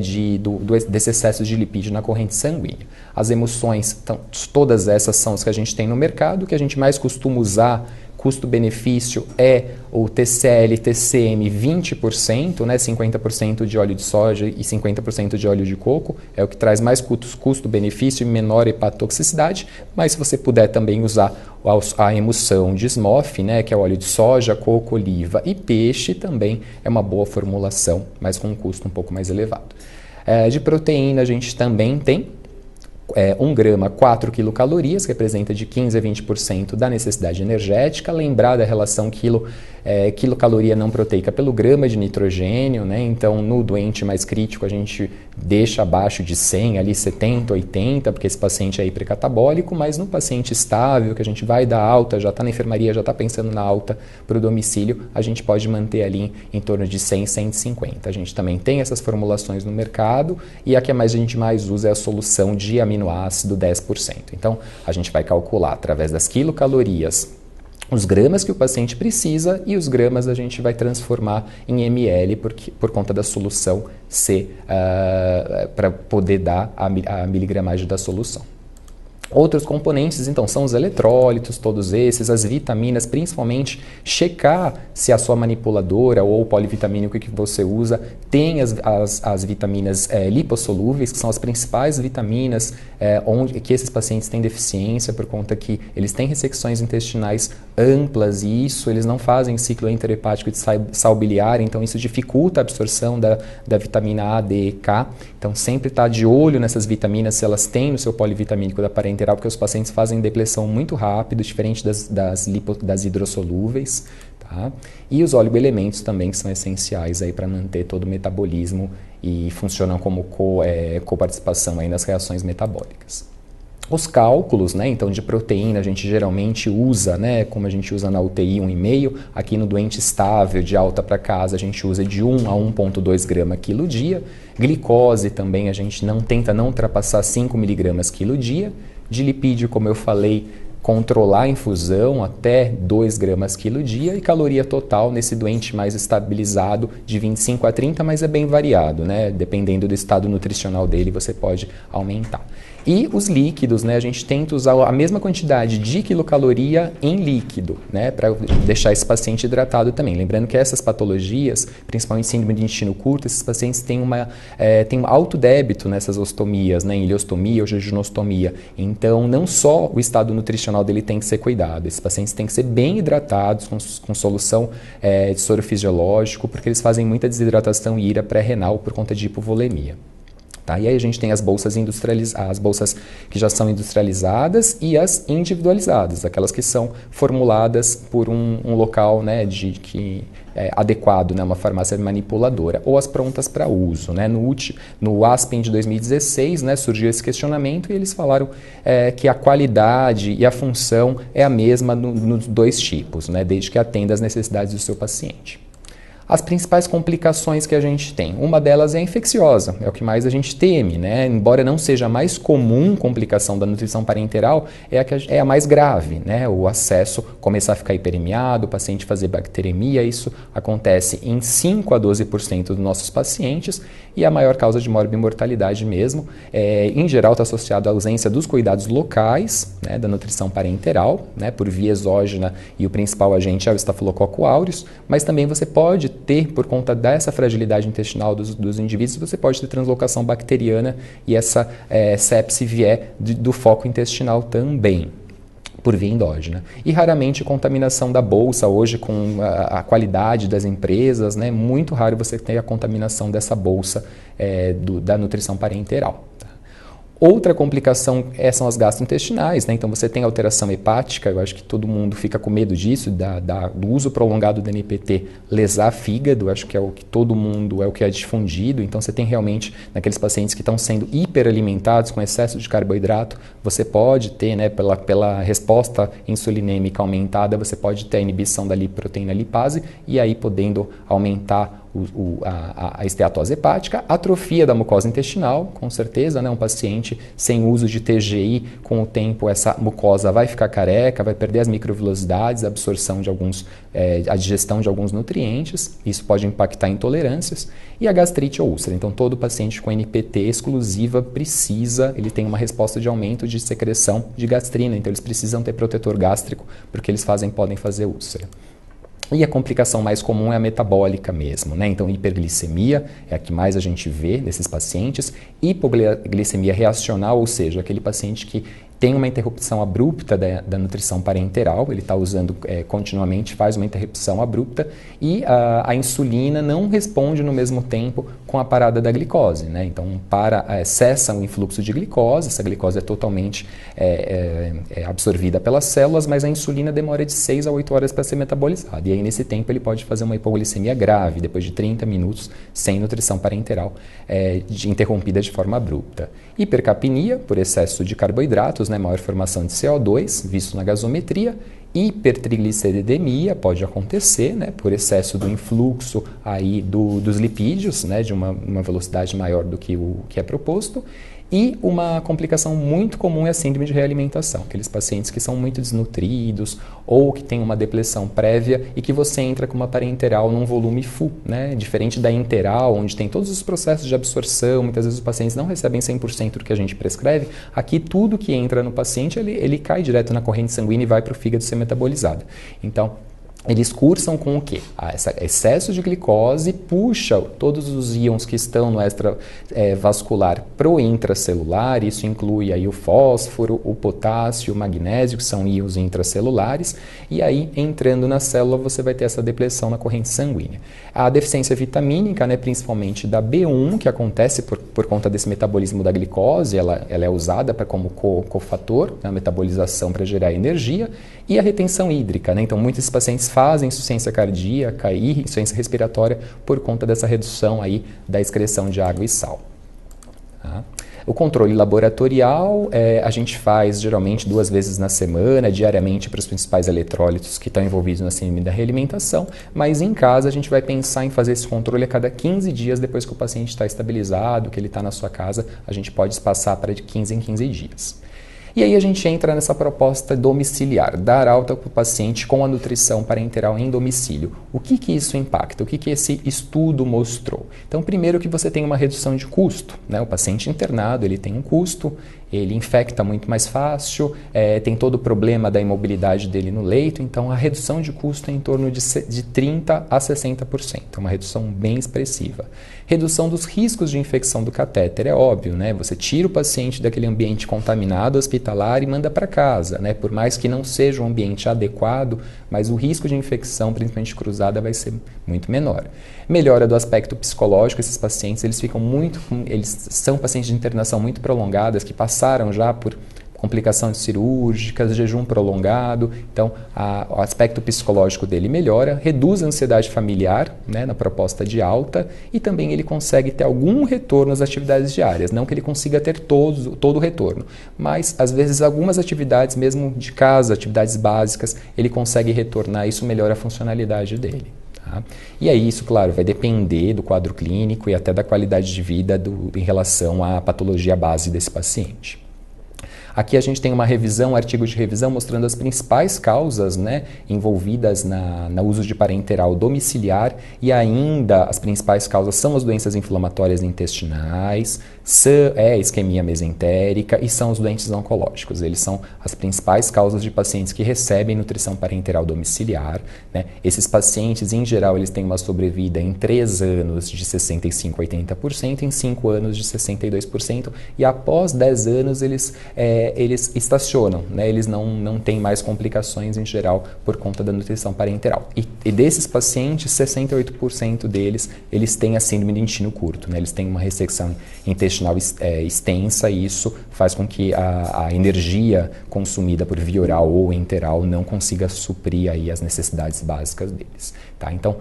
desse excesso de lipídio na corrente sanguínea. As emulsões, então, todas essas são as que a gente tem no mercado. O que a gente mais costuma usar, custo-benefício, é o TCL, TCM 20%, né, 50% de óleo de soja e 50% de óleo de coco, é o que traz mais custo-benefício e menor hepatotoxicidade, mas se você puder também usar a emulsão de SMOF, né, que é o óleo de soja, coco, oliva e peixe, também é uma boa formulação, mas com um custo um pouco mais elevado. De proteína a gente também tem 1 grama, 4 quilocalorias, que representa de 15 a 20% da necessidade energética. Lembrar da relação quilocaloria não proteica pelo grama de nitrogênio, né? Então, no doente mais crítico, a gente deixa abaixo de 100, ali 70, 80, porque esse paciente é hipercatabólico, mas no paciente estável, que a gente vai dar alta, já está na enfermaria, já está pensando na alta para o domicílio, a gente pode manter ali em torno de 100, 150. A gente também tem essas formulações no mercado e a que a gente mais usa é a solução de aminoácido 10%. Então, a gente vai calcular através das quilocalorias os gramas que o paciente precisa e os gramas a gente vai transformar em ml por conta da solução C, para poder dar a miligramagem da solução. Outros componentes, então, são os eletrólitos, todos esses, as vitaminas, principalmente checar se a sua manipuladora ou o polivitamínico que você usa tem as vitaminas lipossolúveis, que são as principais vitaminas que esses pacientes têm deficiência por conta que eles têm ressecções intestinais amplas e isso, eles não fazem ciclo enterohepático de sal biliar, então isso dificulta a absorção da vitamina A, D e K. Então, sempre estar de olho nessas vitaminas, se elas têm no seu polivitamínico da parenteral, porque os pacientes fazem depressão muito rápido, diferente das hidrossolúveis. Tá? E os oligoelementos também, que são essenciais para manter todo o metabolismo e funcionam como coparticipação aí nas reações metabólicas. Os cálculos, né, então de proteína a gente geralmente usa, né, como a gente usa na UTI 1,5, aqui no doente estável de alta para casa a gente usa de 1 a 1,2 grama quilo dia. Glicose também a gente tenta não ultrapassar 5 miligramas quilo dia. De lipídio, como eu falei, controlar a infusão até 2 gramas quilo dia e caloria total nesse doente mais estabilizado de 25 a 30, mas é bem variado, né? Dependendo do estado nutricional dele, você pode aumentar. E os líquidos, né? A gente tenta usar a mesma quantidade de quilocaloria em líquido, né? Para deixar esse paciente hidratado também. Lembrando que essas patologias, principalmente síndrome de intestino curto, esses pacientes têm um alto débito nessas ostomias, né? Em ileostomia ou jejunostomia. Então, não só o estado nutricional dele tem que ser cuidado, esses pacientes têm que ser bem hidratados com solução de soro fisiológico, porque eles fazem muita desidratação e ira pré-renal por conta de hipovolemia. Tá? E aí a gente tem as bolsas as bolsas que já são industrializadas e as individualizadas, aquelas que são formuladas por um local, né, adequado, né, uma farmácia manipuladora, ou as prontas para uso. Né? No Aspen de 2016, né, surgiu esse questionamento e eles falaram que a qualidade e a função é a mesma nos dois tipos, né, desde que atenda às necessidades do seu paciente. As principais complicações que a gente tem, uma delas é a infecciosa, é o que mais a gente teme, né? Embora não seja a mais comum complicação da nutrição parenteral, é a mais grave, né? O acesso começar a ficar hiperemiado, o paciente fazer bacteremia, isso acontece em 5 a 12% dos nossos pacientes e a maior causa de morbimortalidade mesmo, em geral está associado à ausência dos cuidados locais, né, da nutrição parenteral, né, por via exógena e o principal agente é o Staphylococcus aureus, mas também você pode ter, por conta dessa fragilidade intestinal dos indivíduos, você pode ter translocação bacteriana e essa sepse vier do foco intestinal também, por via endógena. E raramente contaminação da bolsa, hoje com a qualidade das empresas, né, muito raro você ter a contaminação dessa bolsa da nutrição parenteral. Outra complicação são as gastrointestinais, né? Então você tem alteração hepática, eu acho que todo mundo fica com medo disso, do uso prolongado do NPT lesar fígado, acho que é o que todo mundo, é o que é difundido, então você tem realmente, naqueles pacientes que estão sendo hiperalimentados com excesso de carboidrato, você pode ter, né, pela resposta insulinêmica aumentada, você pode ter a inibição da lipoproteína lipase e aí podendo aumentar a esteatose hepática, atrofia da mucosa intestinal, com certeza, né? Um paciente sem uso de TGI, com o tempo essa mucosa vai ficar careca, vai perder as microvilosidades, a absorção de a digestão de alguns nutrientes, isso pode impactar intolerâncias, e a gastrite ou úlcera. Então, todo paciente com NPT exclusiva ele tem uma resposta de aumento de secreção de gastrina, então eles precisam ter protetor gástrico, porque eles podem fazer úlcera. E a complicação mais comum é a metabólica mesmo, né? Então, hiperglicemia é a que mais a gente vê nesses pacientes. Hipoglicemia reacional, ou seja, aquele paciente que tem uma interrupção abrupta da nutrição parenteral, ele está usando continuamente, faz uma interrupção abrupta e a insulina não responde no mesmo tempo com a parada da glicose, né? Então, cessa o influxo de glicose, essa glicose é totalmente absorvida pelas células, mas a insulina demora de 6 a 8 horas para ser metabolizada. E aí, nesse tempo, ele pode fazer uma hipoglicemia grave, depois de 30 minutos sem nutrição parenteral interrompida de forma abrupta. Hipercapnia, por excesso de carboidratos, né, maior formação de CO2, visto na gasometria. Hipertrigliceridemia pode acontecer, né, por excesso do influxo aí dos lipídios, né, de uma velocidade maior do que o que é proposto. E uma complicação muito comum é a síndrome de realimentação, aqueles pacientes que são muito desnutridos ou que têm uma depressão prévia e que você entra com uma parenteral num volume full, né? Diferente da enteral, onde tem todos os processos de absorção, muitas vezes os pacientes não recebem 100% do que a gente prescreve, aqui tudo que entra no paciente, ele cai direto na corrente sanguínea e vai para o fígado ser metabolizado. Então, eles cursam com o quê? Esse excesso de glicose puxa todos os íons que estão no extravascular para o intracelular, isso inclui aí o fósforo, o potássio, o magnésio, que são íons intracelulares, e aí entrando na célula você vai ter essa depressão na corrente sanguínea. A deficiência vitamínica, né, principalmente da B1, que acontece por conta desse metabolismo da glicose, ela é usada como cofator, a metabolização para gerar energia, e a retenção hídrica, né? Então muitos pacientes fazem insuficiência cardíaca e insuficiência respiratória por conta dessa redução aí da excreção de água e sal. Tá? O controle laboratorial a gente faz geralmente 2 vezes na semana, diariamente, para os principais eletrólitos que estão envolvidos na síndrome da realimentação, mas em casa a gente vai pensar em fazer esse controle a cada 15 dias depois que o paciente está estabilizado, que ele está na sua casa, a gente pode espaçar para de 15 em 15 dias. E aí a gente entra nessa proposta domiciliar, dar alta para o paciente com a nutrição parenteral em domicílio. O que isso impacta? O que esse estudo mostrou? Então, primeiro que você tem uma redução de custo, né? O paciente internado, ele tem um custo, ele infecta muito mais fácil, tem todo o problema da imobilidade dele no leito, então a redução de custo é em torno de 30% a 60%, é uma redução bem expressiva. Redução dos riscos de infecção do catéter, é óbvio, né? Você tira o paciente daquele ambiente contaminado hospitalar e manda para casa, né? Por mais que não seja um ambiente adequado, mas o risco de infecção, principalmente cruzada, vai ser muito menor. Melhora do aspecto psicológico, esses pacientes, eles são pacientes de internação muito prolongadas, que passaram já por complicações cirúrgicas, jejum prolongado, então o aspecto psicológico dele melhora, reduz a ansiedade familiar, né, na proposta de alta, e também ele consegue ter algum retorno às atividades diárias, não que ele consiga ter todo o retorno, mas às vezes algumas atividades mesmo de casa, atividades básicas, ele consegue retornar, isso melhora a funcionalidade dele. Tá? E aí isso, claro, vai depender do quadro clínico e até da qualidade de vida em relação à patologia base desse paciente. Aqui a gente tem uma revisão, um artigo de revisão mostrando as principais causas, né, envolvidas no uso de parenteral domiciliar, e ainda as principais causas são as doenças inflamatórias intestinais, isquemia mesentérica e são os doentes oncológicos. Eles são as principais causas de pacientes que recebem nutrição parenteral domiciliar, né? Esses pacientes, em geral, eles têm uma sobrevida em 3 anos de 65% a 80%, em 5 anos de 62%, e após 10 anos eles estacionam, né? Eles não têm mais complicações em geral por conta da nutrição parenteral. E desses pacientes, 68% deles, eles têm a síndrome de intestino curto, né? Eles têm uma ressecção intestinal extensa, e isso faz com que a energia consumida por via oral ou enteral não consiga suprir aí as necessidades básicas deles. Tá? Então,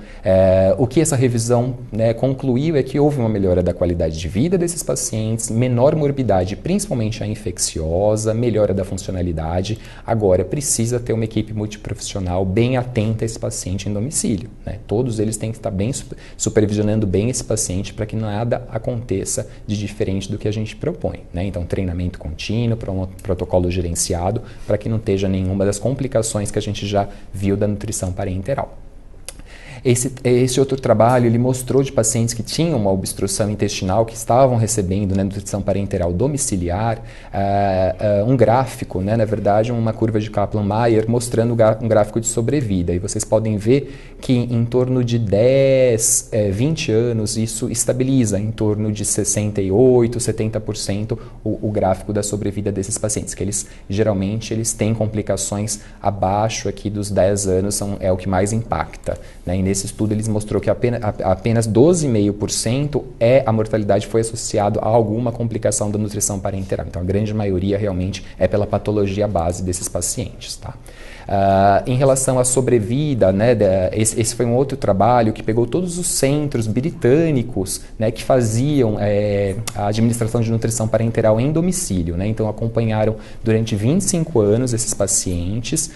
o que essa revisão, né, concluiu é que houve uma melhora da qualidade de vida desses pacientes, menor morbidade, principalmente a infecciosa, venosa, melhora da funcionalidade. Agora, precisa ter uma equipe multiprofissional bem atenta a esse paciente em domicílio, né? Todos eles têm que estar bem supervisionando bem esse paciente para que nada aconteça de diferente do que a gente propõe, né? Então, treinamento contínuo, protocolo gerenciado, para que não esteja nenhuma das complicações que a gente já viu da nutrição parenteral. Esse outro trabalho, ele mostrou de pacientes que tinham uma obstrução intestinal, que estavam recebendo, né, nutrição parenteral domiciliar, um gráfico, né, na verdade, uma curva de Kaplan-Meier, mostrando um gráfico de sobrevida. E vocês podem ver que em torno de 10, 20 anos, isso estabiliza em torno de 68%, 70% o gráfico da sobrevida desses pacientes, que geralmente eles têm complicações abaixo aqui dos 10 anos, é o que mais impacta, né? E nesse estudo eles mostrou que apenas 12,5% a mortalidade foi associado a alguma complicação da nutrição parenteral. Então a grande maioria realmente é pela patologia base desses pacientes, tá? Em relação à sobrevida, né, esse foi um outro trabalho que pegou todos os centros britânicos, né, que faziam a administração de nutrição parenteral em domicílio, né? Então acompanharam durante 25 anos esses pacientes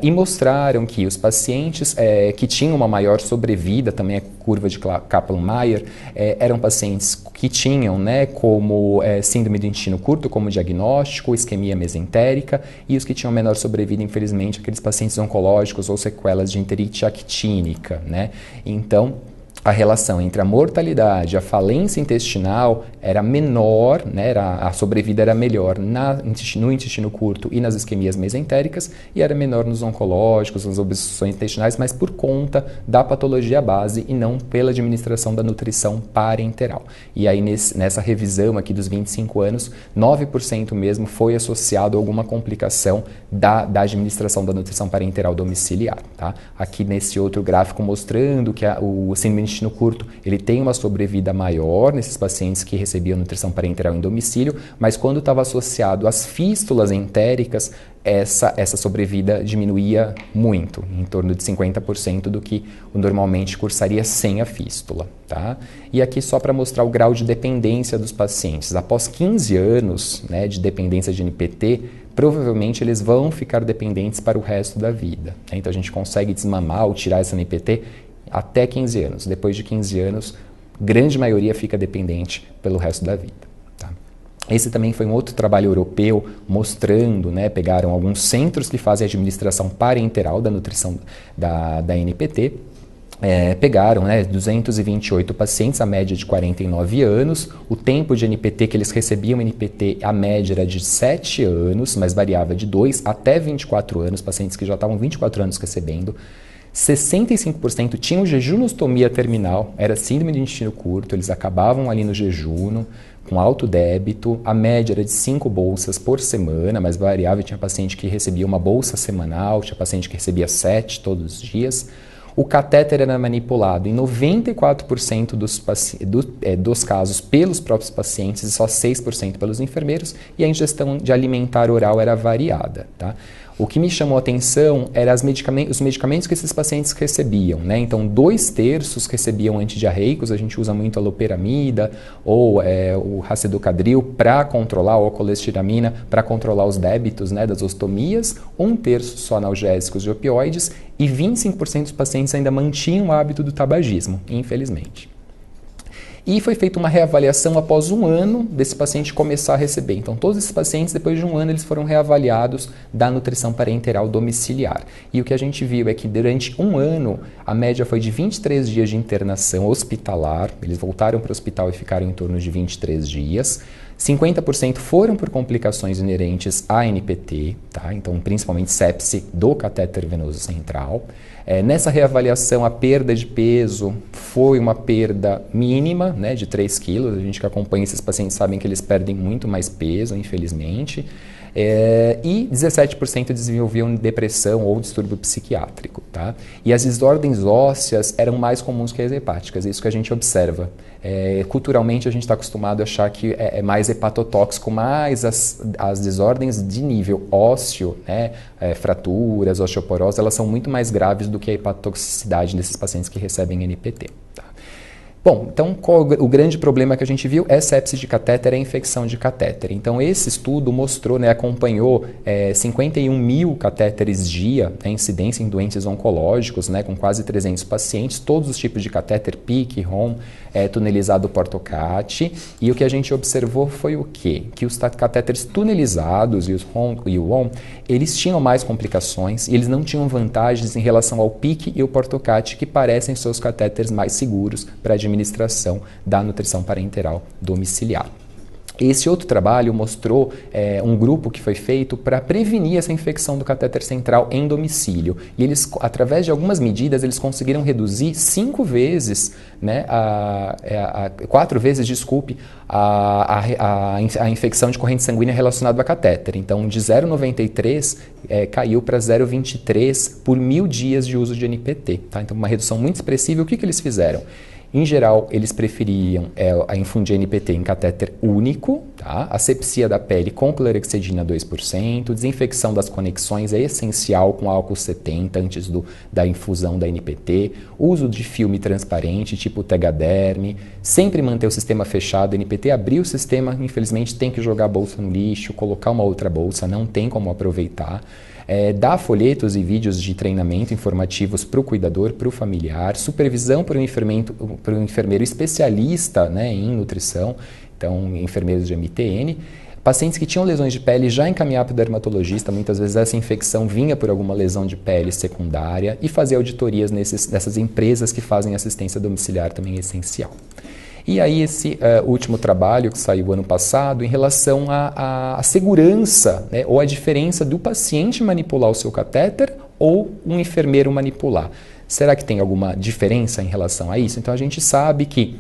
e mostraram que os pacientes que tinham uma maior sobrevida, também a curva de Kaplan-Meier, eram pacientes que tinham, né, como síndrome do intestino curto como diagnóstico, isquemia mesentérica, e os que tinham menor sobrevida, infelizmente, aqueles pacientes oncológicos ou sequelas de enterite actínica, né? Então, a relação entre a mortalidade e a falência intestinal era menor, né, a sobrevida era melhor no intestino curto e nas isquemias mesentéricas, e era menor nos oncológicos, nas obstruções intestinais, mas por conta da patologia base e não pela administração da nutrição parenteral. E aí nessa revisão aqui dos 25 anos, 9% mesmo foi associado a alguma complicação da administração da nutrição parenteral domiciliar, tá? Aqui nesse outro gráfico mostrando que o síndrome intestino curto, ele tem uma sobrevida maior nesses pacientes que recebiam nutrição parenteral em domicílio, mas quando estava associado às fístulas entéricas, essa sobrevida diminuía muito, em torno de 50% do que normalmente cursaria sem a fístula, tá? E aqui só para mostrar o grau de dependência dos pacientes. Após 15 anos, né, de dependência de NPT, provavelmente eles vão ficar dependentes para o resto da vida, né? Então a gente consegue desmamar ou tirar essa NPT até 15 anos. Depois de 15 anos, grande maioria fica dependente pelo resto da vida, tá? Esse também foi um outro trabalho europeu mostrando, né, pegaram alguns centros que fazem a administração parenteral da nutrição da NPT, pegaram, né, 228 pacientes, a média de 49 anos, o tempo de NPT que eles recebiam NPT, a média era de 7 anos, mas variava de 2 até 24 anos, pacientes que já estavam 24 anos recebendo. 65% tinham jejunostomia terminal, era síndrome do intestino curto, eles acabavam ali no jejum, com alto débito, a média era de 5 bolsas por semana, mas variável, tinha paciente que recebia uma bolsa semanal, tinha paciente que recebia 7 todos os dias. O catéter era manipulado em 94% dos casos pelos próprios pacientes e só 6% pelos enfermeiros, e a ingestão de alimentar oral era variada, tá? O que me chamou a atenção eram os medicamentos que esses pacientes recebiam, né? Então, 2/3 recebiam antidiarreicos, a gente usa muito a loperamida ou o racedocaдрil para controlar, ou a colestiramina para controlar os débitos, né, das ostomias, 1/3 só analgésicos de opioides e 25% dos pacientes ainda mantinham o hábito do tabagismo, infelizmente. E foi feita uma reavaliação após 1 ano desse paciente começar a receber. Então, todos esses pacientes, depois de 1 ano, eles foram reavaliados da nutrição parenteral domiciliar. E o que a gente viu é que durante 1 ano, a média foi de 23 dias de internação hospitalar. Eles voltaram para o hospital e ficaram em torno de 23 dias. 50% foram por complicações inerentes à NPT, tá? Então, principalmente sepse do catéter venoso central. Nessa reavaliação, a perda de peso foi uma perda mínima, né, de 3 quilos. A gente que acompanha esses pacientes sabem que eles perdem muito mais peso, infelizmente. E 17% desenvolviam depressão ou distúrbio psiquiátrico, tá? E as desordens ósseas eram mais comuns que as hepáticas, é isso que a gente observa. Culturalmente a gente está acostumado a achar que é mais hepatotóxico, mas as desordens de nível ósseo, né, fraturas, osteoporose, elas são muito mais graves do que a hepatotoxicidade desses pacientes que recebem NPT, tá? Bom, então qual o grande problema que a gente viu é sepse de catéter, é infecção de catéter. Então esse estudo mostrou, né, acompanhou 51 mil catéteres dia, né, incidência em doentes oncológicos, né, com quase 300 pacientes, todos os tipos de catéter, PICC, ROM, tunelizado Portocat, e o que a gente observou foi o quê? Que os catéteres tunelizados e os ROM e o OM, eles tinham mais complicações e eles não tinham vantagens em relação ao PICC e o Portocat, que parecem ser os catéteres mais seguros para administração da nutrição parenteral domiciliar. Esse outro trabalho mostrou um grupo que foi feito para prevenir essa infecção do catéter central em domicílio. E eles, através de algumas medidas, eles conseguiram reduzir 5 vezes, né, 4 vezes, desculpe, a infecção de corrente sanguínea relacionada a catéter. Então, de 0,93 caiu para 0,23 por 1.000 dias de uso de NPT. Tá? Então, uma redução muito expressiva. O que eles fizeram? Em geral, eles preferiam infundir NPT em catéter único, tá? Asepsia da pele com clorexidina 2%, desinfecção das conexões é essencial com álcool 70 antes da infusão da NPT, uso de filme transparente tipo Tegaderm, sempre manter o sistema fechado, NPT abrir o sistema, infelizmente tem que jogar a bolsa no lixo, colocar uma outra bolsa, não tem como aproveitar. Dar folhetos e vídeos de treinamento informativos para o cuidador, para o familiar, supervisão para o enfermeiro especialista, né, em nutrição, então enfermeiros de MTN. Pacientes que tinham lesões de pele já encaminhar para o dermatologista, muitas vezes essa infecção vinha por alguma lesão de pele secundária, e fazer auditorias nessas empresas que fazem assistência domiciliar também é essencial. E aí esse último trabalho que saiu ano passado em relação à segurança, né, ou a diferença do paciente manipular o seu catéter ou um enfermeiro manipular. Será que tem alguma diferença em relação a isso? Então a gente sabe que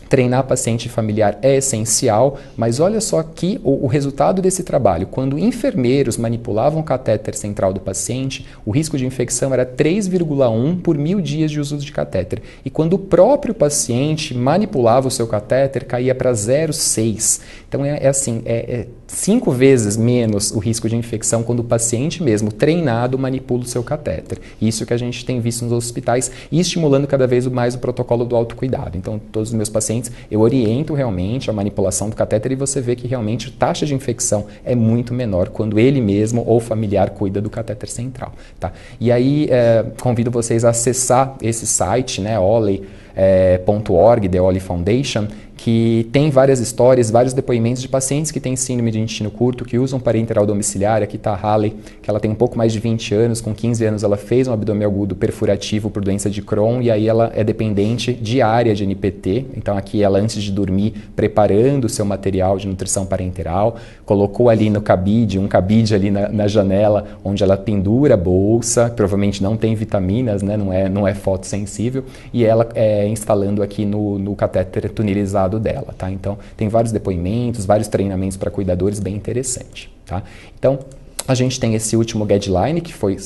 treinar paciente familiar é essencial, mas olha só aqui o resultado desse trabalho. Quando enfermeiros manipulavam o catéter central do paciente, o risco de infecção era 3,1 por 1.000 dias de uso de catéter. E quando o próprio paciente manipulava o seu catéter, caía para 0,6. Então é 5 vezes menos o risco de infecção quando o paciente mesmo, treinado, manipula o seu catéter. Isso que a gente tem visto nos hospitais e estimulando cada vez mais o protocolo do autocuidado. Então, todos os meus pacientes, eu oriento realmente a manipulação do catéter e você vê que realmente a taxa de infecção é muito menor quando ele mesmo ou familiar cuida do catéter central. Tá? E aí, convido vocês a acessar esse site, né, Oley.org, The Oley Foundation, que tem várias histórias, vários depoimentos de pacientes que têm síndrome de intestino curto, que usam parenteral domiciliar. Aqui está a Halle, que ela tem um pouco mais de 20 anos, com 15 anos ela fez um abdômen agudo perfurativo por doença de Crohn, e aí ela é dependente diária de NPT. Então aqui ela, antes de dormir, preparando o seu material de nutrição parenteral, colocou ali no cabide, um cabide ali na janela, onde ela pendura a bolsa, provavelmente não tem vitaminas, né? não é fotossensível, e ela instalando aqui no catéter tunelizado dela, tá? Então, tem vários depoimentos, vários treinamentos para cuidadores, bem interessante, tá? Então, a gente tem esse último guideline que foi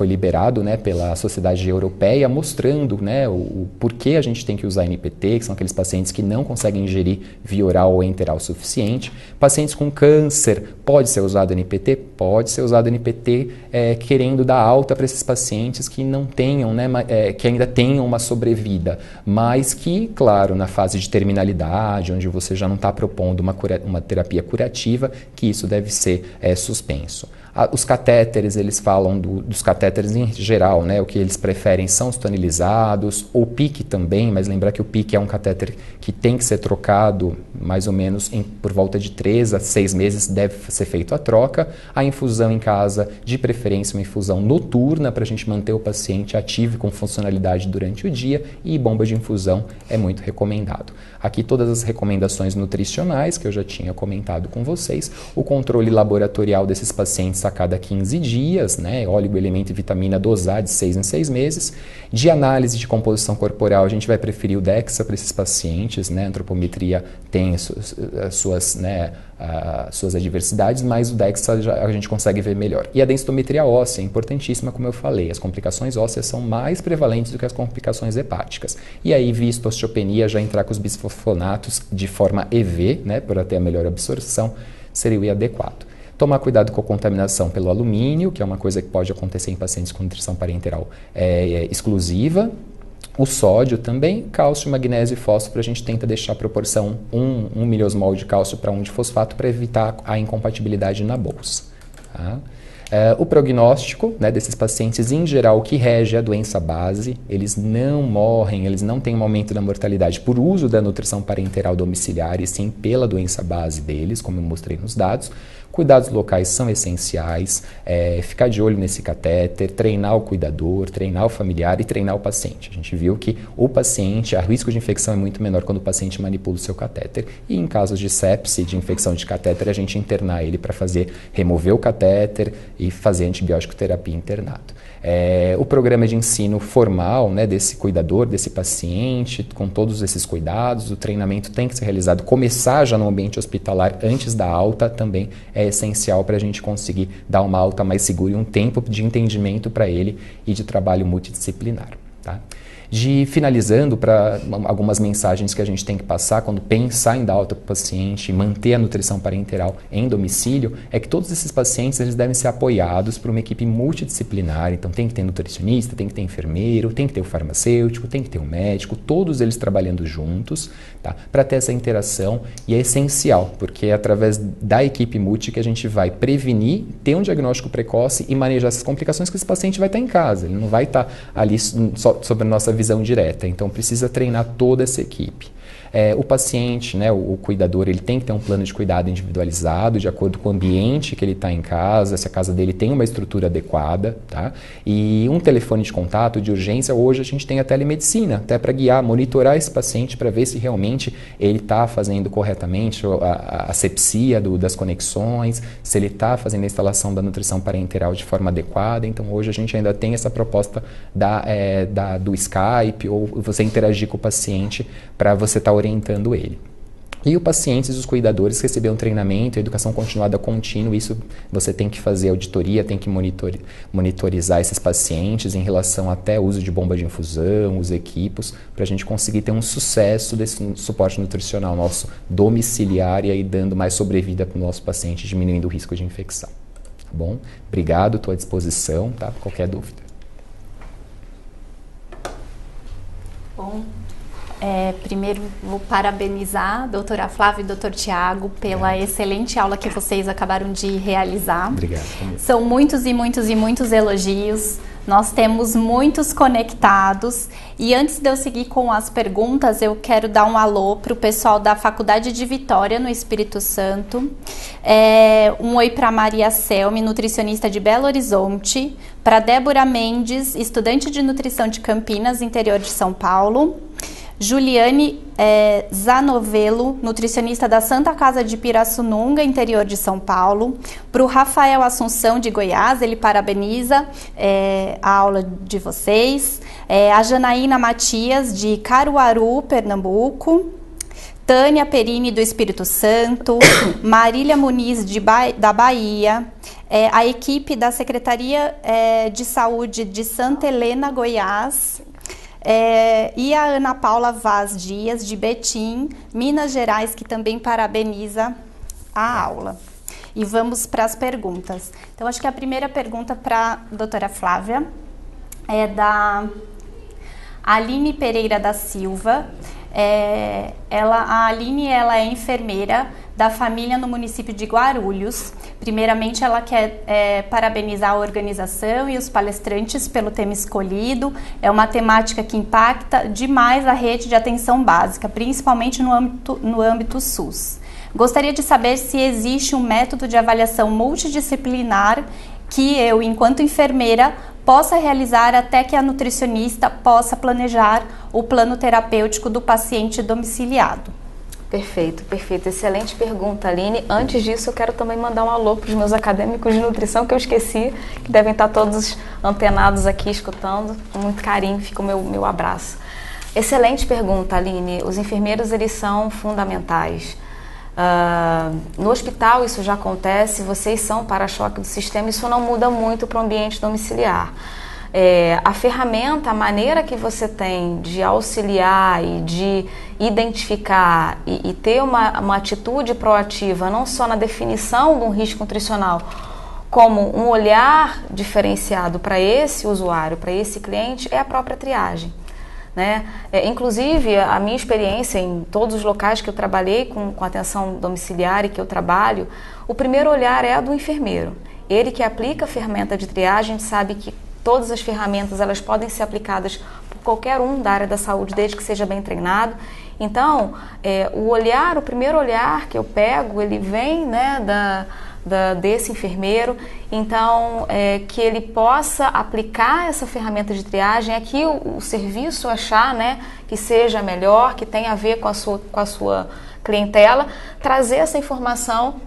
liberado, né, pela Sociedade Europeia, mostrando, né, o porquê a gente tem que usar NPT, que são aqueles pacientes que não conseguem ingerir via oral ou enteral suficiente. Pacientes com câncer, pode ser usado NPT? Pode ser usado NPT, querendo dar alta para esses pacientes que não tenham, né, que ainda tenham uma sobrevida, mas que, claro, na fase de terminalidade, onde você já não está propondo uma terapia curativa, que isso deve ser suspenso. Os catéteres, eles falam dos catéteres em geral, né? O que eles preferem são os tonelizados, ou PICC também, mas lembrar que o PICC é um catéter que tem que ser trocado mais ou menos por volta de 3 a 6 meses, deve ser feito a troca. A infusão em casa, de preferência uma infusão noturna, para a gente manter o paciente ativo e com funcionalidade durante o dia, e bomba de infusão é muito recomendado. Aqui todas as recomendações nutricionais que eu já tinha comentado com vocês, o controle laboratorial desses pacientes a cada 15 dias, né, óleo, elemento e vitamina dosar de 6 em 6 meses. De análise de composição corporal, a gente vai preferir o DEXA para esses pacientes, né, a antropometria tem as suas adversidades, mas o DEXA a gente consegue ver melhor. E a densitometria óssea é importantíssima, como eu falei, as complicações ósseas são mais prevalentes do que as complicações hepáticas. E aí, visto a osteopenia, já entrar com os bisfosfonatos de forma EV, né, para ter a melhor absorção, seria o adequado. Tomar cuidado com a contaminação pelo alumínio, que é uma coisa que pode acontecer em pacientes com nutrição parenteral exclusiva. O sódio também, cálcio, magnésio e fósforo, a gente tenta deixar a proporção 1 miliosmol de cálcio para 1 de fosfato para evitar a incompatibilidade na bolsa. Tá? O prognóstico, né, desses pacientes, em geral, o que rege a doença base, eles não morrem, eles não têm um aumento da mortalidade por uso da nutrição parenteral domiciliar, e sim pela doença base deles, como eu mostrei nos dados. Cuidados locais são essenciais, ficar de olho nesse catéter, treinar o cuidador, treinar o familiar e treinar o paciente. A gente viu que o paciente, o risco de infecção é muito menor quando o paciente manipula o seu catéter, e em casos de sepse, de infecção de catéter, a gente internar ele para remover o catéter e fazer antibiótico terapia internado. O programa de ensino formal, né, desse cuidador, desse paciente, com todos esses cuidados, o treinamento tem que ser realizado, começar já no ambiente hospitalar antes da alta também é essencial para a gente conseguir dar uma alta mais segura e um tempo de entendimento para ele e de trabalho multidisciplinar. Tá? Finalizando, para algumas mensagens que a gente tem que passar quando pensar em dar alta para o paciente e manter a nutrição parenteral em domicílio, é que todos esses pacientes eles devem ser apoiados por uma equipe multidisciplinar. Então tem que ter nutricionista, tem que ter enfermeiro, tem que ter o farmacêutico, tem que ter o médico, todos eles trabalhando juntos, tá? Para ter essa interação, e é essencial, porque é através da equipe multi que a gente vai prevenir, ter um diagnóstico precoce e manejar essas complicações, que esse paciente vai estar em casa, ele não vai estar ali só sobre a nossa visão direta, então precisa treinar toda essa equipe. O paciente, né, o cuidador, ele tem que ter um plano de cuidado individualizado, de acordo com o ambiente que ele está em casa, se a casa dele tem uma estrutura adequada, tá? E um telefone de contato, de urgência, hoje a gente tem a telemedicina, até para guiar, monitorar esse paciente para ver se realmente ele está fazendo corretamente a asepsia das conexões, se ele está fazendo a instalação da nutrição parenteral de forma adequada. Então hoje a gente ainda tem essa proposta do Skype, ou você interagir com o paciente para você estar orientando ele. E os pacientes e os cuidadores receberam treinamento, educação continuada contínua. Isso você tem que fazer auditoria, tem que monitorizar esses pacientes em relação até uso de bomba de infusão, os equipos, para a gente conseguir ter um sucesso desse suporte nutricional nosso domiciliar e aí dando mais sobrevida para o nosso paciente, diminuindo o risco de infecção. Tá bom? Obrigado, estou à disposição, tá? Qualquer dúvida. Bom. Primeiro, vou parabenizar a doutora Flávia e o doutor Tiago pela excelente aula que vocês acabaram de realizar. Obrigado. São muitos e muitos e muitos elogios. Nós temos muitos conectados. E antes de eu seguir com as perguntas, eu quero dar um alô para o pessoal da Faculdade de Vitória, no Espírito Santo. Um oi para Maria Selmi, nutricionista de Belo Horizonte. Para Débora Mendes, estudante de nutrição de Campinas, interior de São Paulo. Juliane Zanovello, nutricionista da Santa Casa de Pirassununga, interior de São Paulo. Para o Rafael Assunção, de Goiás, ele parabeniza a aula de vocês. A Janaína Matias, de Caruaru, Pernambuco. Tânia Perini, do Espírito Santo. Marília Muniz, da Bahia. A equipe da Secretaria de Saúde de Santa Helena, Goiás. E a Ana Paula Vaz Dias, de Betim, Minas Gerais, que também parabeniza a aula. E vamos para as perguntas. Então, acho que a primeira pergunta para a doutora Flávia é da Aline Pereira da Silva. A Aline ela é enfermeira da família no município de Guarulhos. Primeiramente, ela quer parabenizar a organização e os palestrantes pelo tema escolhido. É uma temática que impacta demais a rede de atenção básica, principalmente no âmbito SUS. Gostaria de saber se existe um método de avaliação multidisciplinar que eu, enquanto enfermeira, possa realizar até que a nutricionista possa planejar o plano terapêutico do paciente domiciliado. Perfeito, perfeito. Excelente pergunta, Aline. Antes disso, eu quero também mandar um alô para os meus acadêmicos de nutrição, que eu esqueci, que devem estar todos antenados aqui, escutando. Com muito carinho, fica o meu abraço. Excelente pergunta, Aline. Os enfermeiros, eles são fundamentais. No hospital isso já acontece, vocês são para-choque do sistema, isso não muda muito para o ambiente domiciliar. A ferramenta, a maneira que você tem de auxiliar e de identificar e ter uma atitude proativa, não só na definição de um risco nutricional, como um olhar diferenciado para esse usuário, para esse cliente, é a própria triagem. né? Inclusive, a minha experiência em todos os locais que eu trabalhei com atenção domiciliar e que eu trabalho, o primeiro olhar é a do enfermeiro. Ele que aplica a ferramenta de triagem sabe que todas as ferramentas elas podem ser aplicadas por qualquer um da área da saúde, desde que seja bem treinado. Então, o primeiro olhar que eu pego, ele vem, né, desse enfermeiro, então que ele possa aplicar essa ferramenta de triagem, aqui o serviço achar, né, que seja melhor, que tenha a ver com a sua clientela, trazer essa informação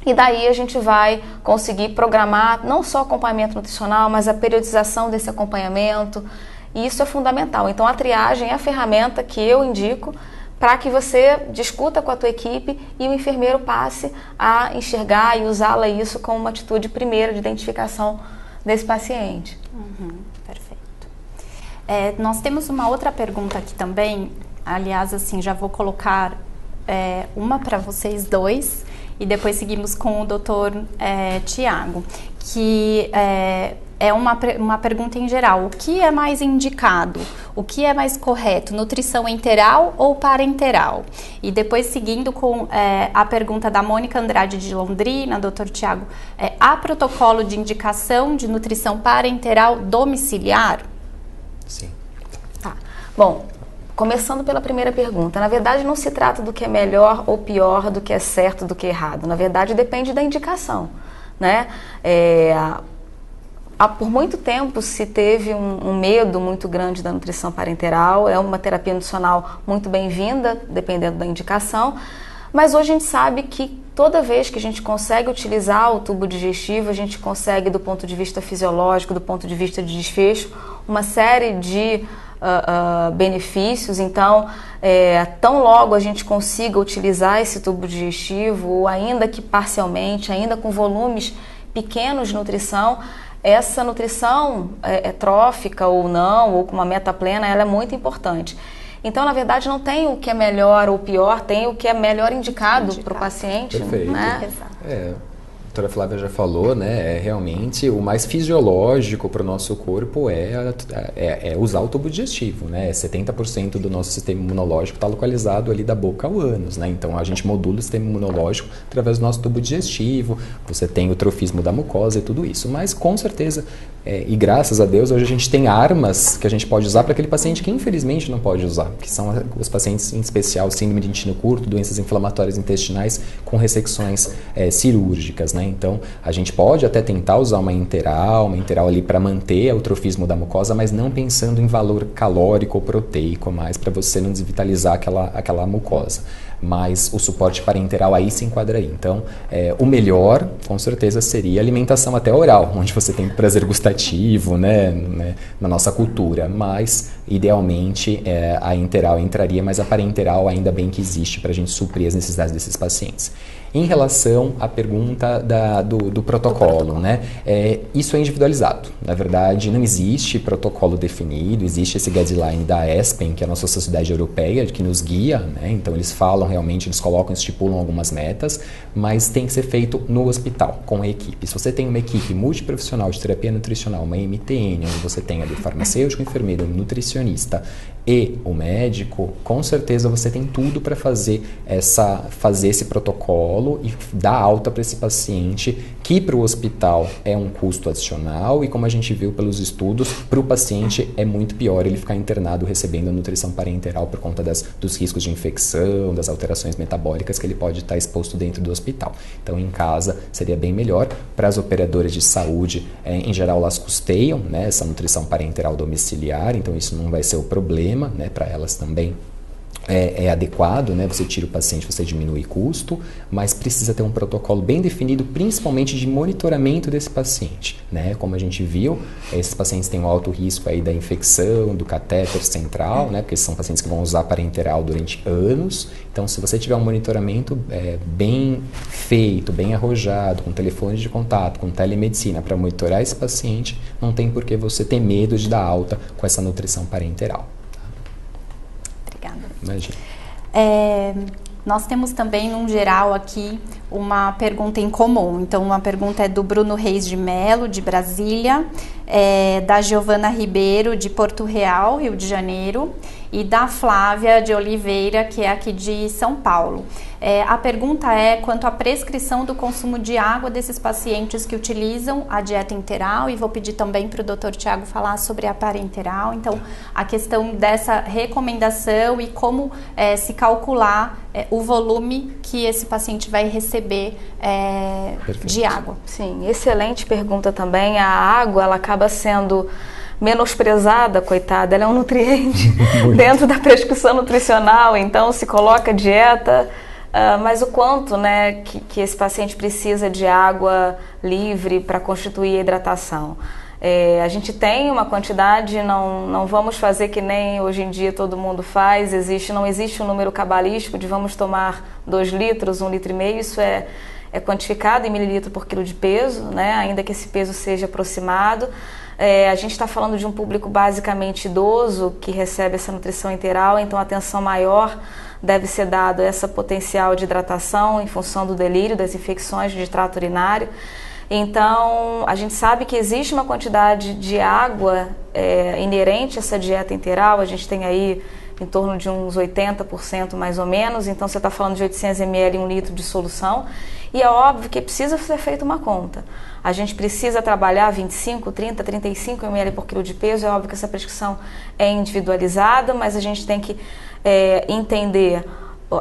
e daí a gente vai conseguir programar não só acompanhamento nutricional, mas a periodização desse acompanhamento, e isso é fundamental. Então a triagem é a ferramenta que eu indico para que você discuta com a tua equipe e o enfermeiro passe a enxergar e usá-la isso como uma atitude primeira de identificação desse paciente. Perfeito. Nós temos uma outra pergunta aqui também, aliás, assim, já vou colocar uma para vocês dois e depois seguimos com o Dr. Tiago, que é uma pergunta em geral. O que é mais indicado? O que é mais correto? Nutrição enteral ou parenteral? E depois seguindo com a pergunta da Mônica Andrade de Londrina, Dr. Tiago, há protocolo de indicação de nutrição parenteral domiciliar? Sim. Tá. Bom, começando pela primeira pergunta, na verdade não se trata do que é melhor ou pior, do que é certo, do que é errado. Na verdade depende da indicação, né? Por muito tempo se teve um medo muito grande da nutrição parenteral, é uma terapia nutricional muito bem-vinda, dependendo da indicação, mas hoje a gente sabe que toda vez que a gente consegue utilizar o tubo digestivo, a gente consegue, do ponto de vista fisiológico, do ponto de vista de desfecho, uma série de benefícios. Então, tão logo a gente consiga utilizar esse tubo digestivo, ou ainda que parcialmente, ainda com volumes pequenos de nutrição, essa nutrição trófica ou não, ou com uma meta plena, ela é muito importante. Então, na verdade, não tem o que é melhor ou pior, tem o que é melhor indicado para o paciente. Perfeito. Né? Exato. A doutora Flávia já falou, né? Realmente o mais fisiológico para o nosso corpo é usar o tubo digestivo, né? 70% do nosso sistema imunológico está localizado ali da boca ao ânus, né? Então a gente modula o sistema imunológico através do nosso tubo digestivo, você tem o trofismo da mucosa e tudo isso, mas com certeza, e graças a Deus, hoje a gente tem armas que a gente pode usar para aquele paciente que infelizmente não pode usar, que são os pacientes em especial síndrome de intestino curto, doenças inflamatórias intestinais com ressecções cirúrgicas, né? Então, a gente pode até tentar usar uma integral ali para manter o trofismo da mucosa, mas não pensando em valor calórico ou proteico mais, para você não desvitalizar aquela mucosa. Mas o suporte parenteral aí se enquadra aí. Então, o melhor, com certeza, seria alimentação até oral, onde você tem prazer gustativo, né, na nossa cultura. Mas, idealmente, a integral entraria, mas a parenteral ainda bem que existe para a gente suprir as necessidades desses pacientes. Em relação à pergunta do protocolo, né? Isso é individualizado. Na verdade, não existe protocolo definido, existe esse guideline da ESPEN, que é a nossa sociedade europeia, que nos guia, né? Então, eles falam realmente, eles colocam, estipulam algumas metas, mas tem que ser feito no hospital, com a equipe. Se você tem uma equipe multiprofissional de terapia nutricional, uma MTN, onde você tem ali farmacêutico, enfermeiro, nutricionista e o médico, com certeza você tem tudo para fazer esse protocolo e dar alta para esse paciente, que para o hospital é um custo adicional e, como a gente viu pelos estudos, para o paciente é muito pior ele ficar internado recebendo a nutrição parenteral por conta dos riscos de infecção, das alterações metabólicas que ele pode estar exposto dentro do hospital. Então, em casa seria bem melhor. Para as operadoras de saúde, em geral, elas custeiam, né, essa nutrição parenteral domiciliar, então isso não vai ser o problema, né, para elas também. É adequado, né? Você tira o paciente, você diminui custo, mas precisa ter um protocolo bem definido, principalmente de monitoramento desse paciente, né? Como a gente viu, esses pacientes têm um alto risco aí da infecção, do catéter central, né? Porque são pacientes que vão usar parenteral durante anos. Então, se você tiver um monitoramento bem feito, bem arrojado, com telefone de contato, com telemedicina para monitorar esse paciente, não tem por que você ter medo de dar alta com essa nutrição parenteral. Obrigada. Imagina. Nós temos também, num geral aqui, uma pergunta em comum. Então, uma pergunta é do Bruno Reis de Melo, de Brasília, da Giovana Ribeiro, de Porto Real, Rio de Janeiro, e da Flávia de Oliveira, que é aqui de São Paulo. A pergunta é quanto à prescrição do consumo de água desses pacientes que utilizam a dieta interal, e vou pedir também para o Dr. Tiago falar sobre a parenteral. Então, a questão dessa recomendação e como se calcular o volume que esse paciente vai receber de água. Sim, excelente pergunta também. A água, ela acaba sendo menosprezada, coitada, ela é um nutriente dentro da prescrição nutricional, então se coloca dieta, mas o quanto, né, que esse paciente precisa de água livre para constituir a hidratação. A gente tem uma quantidade, não vamos fazer que nem hoje em dia todo mundo faz, não existe um número cabalístico de vamos tomar 2 litros, 1,5 litro, isso é quantificado em mililitro por quilo de peso, né, ainda que esse peso seja aproximado. A gente está falando de um público basicamente idoso que recebe essa nutrição integral, então a atenção maior deve ser dada a essa potencial de hidratação em função do delírio, das infecções de trato urinário. Então, a gente sabe que existe uma quantidade de água inerente a essa dieta integral, a gente tem aí em torno de uns 80% mais ou menos, então você está falando de 800 ml, 1 litro de solução, e é óbvio que precisa ser feita uma conta. A gente precisa trabalhar 25, 30, 35 ml por quilo de peso, é óbvio que essa prescrição é individualizada, mas a gente tem que entender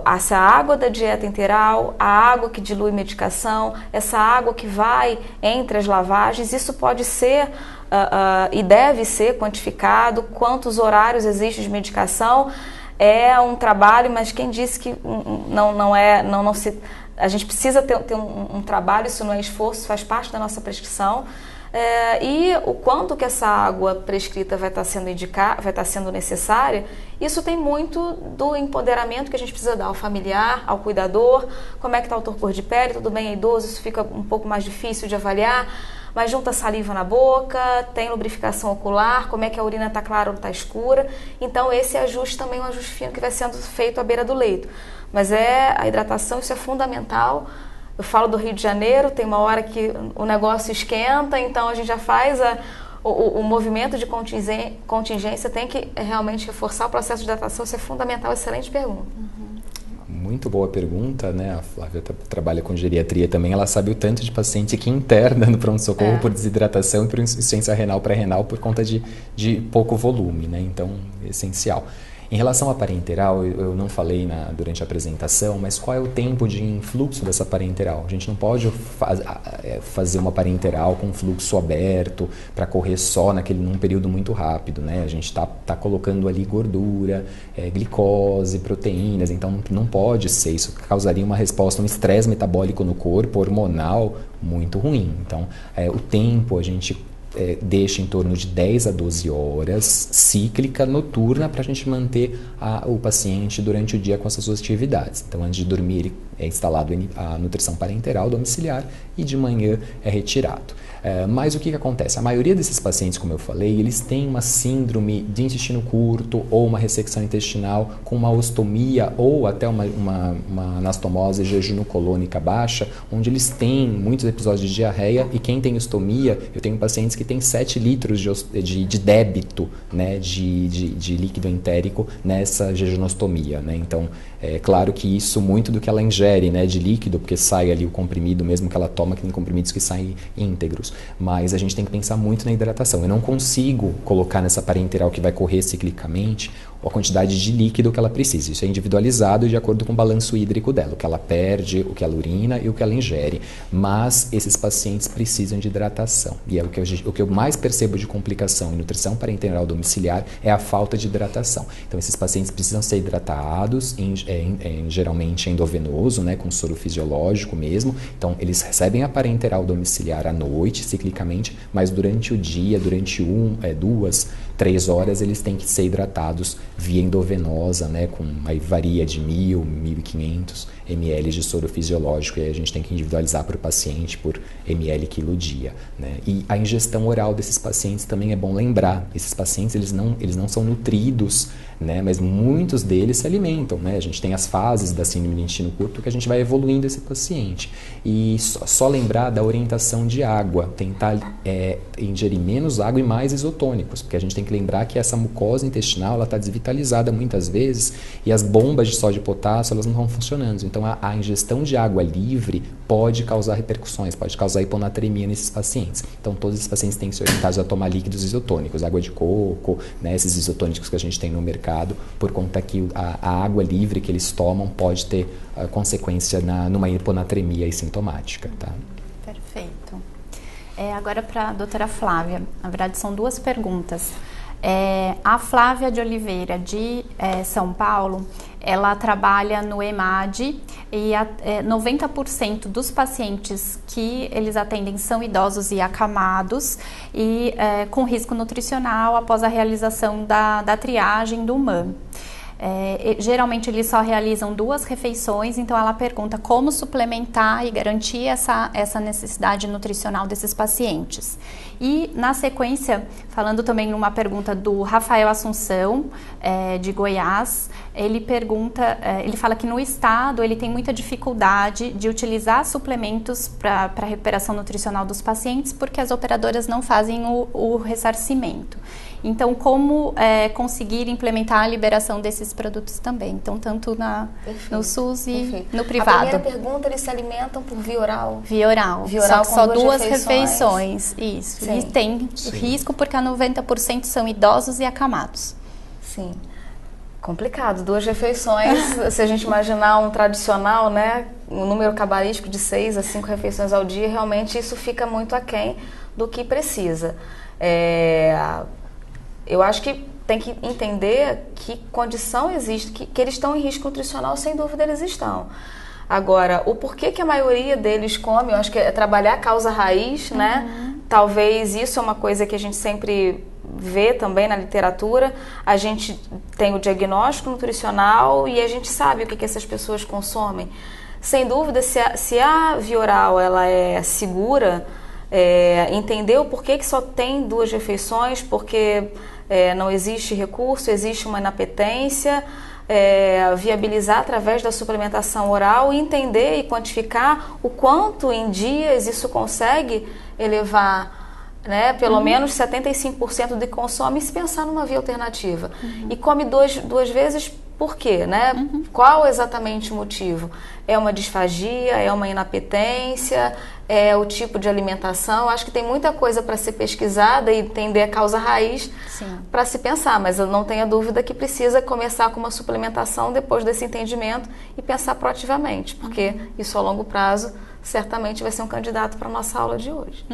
essa água da dieta integral, a água que dilui medicação, essa água que vai entre as lavagens, isso pode ser e deve ser quantificado, quantos horários existem de medicação, é um trabalho, mas quem disse que a gente precisa ter um trabalho, isso não é esforço, faz parte da nossa prescrição. E o quanto que essa água prescrita vai estar sendo necessária, isso tem muito do empoderamento que a gente precisa dar ao familiar, ao cuidador, como é que está o torpor de pele, tudo bem, é idoso, isso fica um pouco mais difícil de avaliar, mas junta saliva na boca, tem lubrificação ocular, como é que a urina está clara ou está escura, então esse ajuste também é um ajuste fino que vai sendo feito à beira do leito, mas a hidratação, isso é fundamental. Eu falo do Rio de Janeiro, tem uma hora que o negócio esquenta, então a gente já faz o movimento de contingência, tem que realmente reforçar o processo de hidratação, isso é fundamental, excelente pergunta. Muito boa pergunta, né? A Flávia trabalha com geriatria também, ela sabe o tanto de paciente que interna no pronto-socorro por desidratação e por insuficiência renal pré-renal por conta de pouco volume, né? Então, essencial. Em relação à parenteral, eu não falei durante a apresentação, mas qual é o tempo de influxo dessa parenteral? A gente não pode fazer uma parenteral com fluxo aberto para correr só num período muito rápido, né? A gente está colocando ali gordura, glicose, proteínas, então não pode ser, isso causaria uma resposta, um estresse metabólico no corpo, hormonal, muito ruim. Então, o tempo a gente deixa em torno de 10 a 12 horas, cíclica, noturna, para a gente manter o paciente durante o dia com essas suas atividades. Então, antes de dormir, ele é instalado a nutrição parenteral domiciliar e de manhã é retirado. Mas o que acontece? A maioria desses pacientes, como eu falei, eles têm uma síndrome de intestino curto ou uma ressecção intestinal com uma ostomia ou até uma anastomose jejunocolônica baixa, onde eles têm muitos episódios de diarreia, e quem tem ostomia, eu tenho pacientes que têm 7 litros de débito, né, de líquido entérico nessa jejunostomia, né? Então, é claro que isso, muito do que ela ingere, né, de líquido, porque sai ali o comprimido mesmo que ela toma, que tem comprimidos que saem íntegros, mas a gente tem que pensar muito na hidratação. Eu não consigo colocar nessa parenteral que vai correr ciclicamente a quantidade de líquido que ela precisa. Isso é individualizado de acordo com o balanço hídrico dela, o que ela perde, o que ela urina e o que ela ingere. Mas esses pacientes precisam de hidratação. E é o que eu mais percebo de complicação em nutrição parenteral domiciliar é a falta de hidratação. Então, esses pacientes precisam ser hidratados, geralmente endovenoso, né, com soro fisiológico mesmo. Então, eles recebem a parenteral domiciliar à noite, ciclicamente, mas durante o dia, durante 2, 3 horas, eles têm que ser hidratados via endovenosa, né, aí varia de 1.000, 1.500 ml de soro fisiológico, e aí a gente tem que individualizar para o paciente por ml quilo dia, né? E a ingestão oral desses pacientes também é bom lembrar, esses pacientes eles não são nutridos, né? Mas muitos deles se alimentam, né? A gente tem as fases da síndrome do intestino curto que a gente vai evoluindo esse paciente. E só lembrar da orientação de água, tentar ingerir menos água e mais isotônicos, porque a gente tem que lembrar que essa mucosa intestinal está desvitalizada muitas vezes e as bombas de sódio e potássio elas não estão funcionando. Então a ingestão de água livre pode causar repercussões, pode causar hiponatremia nesses pacientes. Então todos esses pacientes têm que ser orientados a tomar líquidos isotônicos, água de coco, né, esses isotônicos que a gente tem no mercado, por conta que a água livre que eles tomam pode ter consequência numa hiponatremia sintomática. Tá? Perfeito. Agora para a doutora Flávia, na verdade são duas perguntas. A Flávia de Oliveira, de São Paulo, ela trabalha no EMAD e 90% dos pacientes que eles atendem são idosos e acamados e com risco nutricional após a realização da triagem do MAM. Geralmente eles só realizam 2 refeições, então ela pergunta como suplementar e garantir essa necessidade nutricional desses pacientes. E na sequência, falando também numa pergunta do Rafael Assunção, de Goiás, ele fala que no estado ele tem muita dificuldade de utilizar suplementos para a recuperação nutricional dos pacientes porque as operadoras não fazem o ressarcimento. Então, como conseguir implementar a liberação desses produtos também? Então, tanto no SUS e no privado. A primeira pergunta, eles se alimentam por via oral? Via oral. Só 2 refeições. Isso. Sim. E tem risco porque 90% são idosos e acamados. Sim. Complicado. 2 refeições, se a gente imaginar um tradicional, né? Um número cabalístico de 6 a 5 refeições ao dia, realmente isso fica muito aquém do que precisa. Eu acho que tem que entender que condição existe, que eles estão em risco nutricional, sem dúvida eles estão. Agora, o porquê que a maioria deles come, eu acho que é trabalhar a causa raiz, né? Talvez isso é uma coisa que a gente sempre vê também na literatura. A gente tem o diagnóstico nutricional e a gente sabe o que essas pessoas consomem. Sem dúvida, se a via oral ela é segura, entender o porquê que só tem 2 refeições, porque não existe recurso, existe uma inapetência, viabilizar através da suplementação oral e entender e quantificar o quanto em dias isso consegue elevar, né, pelo menos 75% de consumo, e se pensar numa via alternativa. E come duas vezes, por quê? Né? Qual exatamente o motivo? É uma disfagia? É uma inapetência? É o tipo de alimentação? Acho que tem muita coisa para ser pesquisada e entender a causa raiz para se pensar, mas eu não tenho dúvida que precisa começar com uma suplementação depois desse entendimento e pensar proativamente, porque isso a longo prazo certamente vai ser um candidato para a nossa aula de hoje.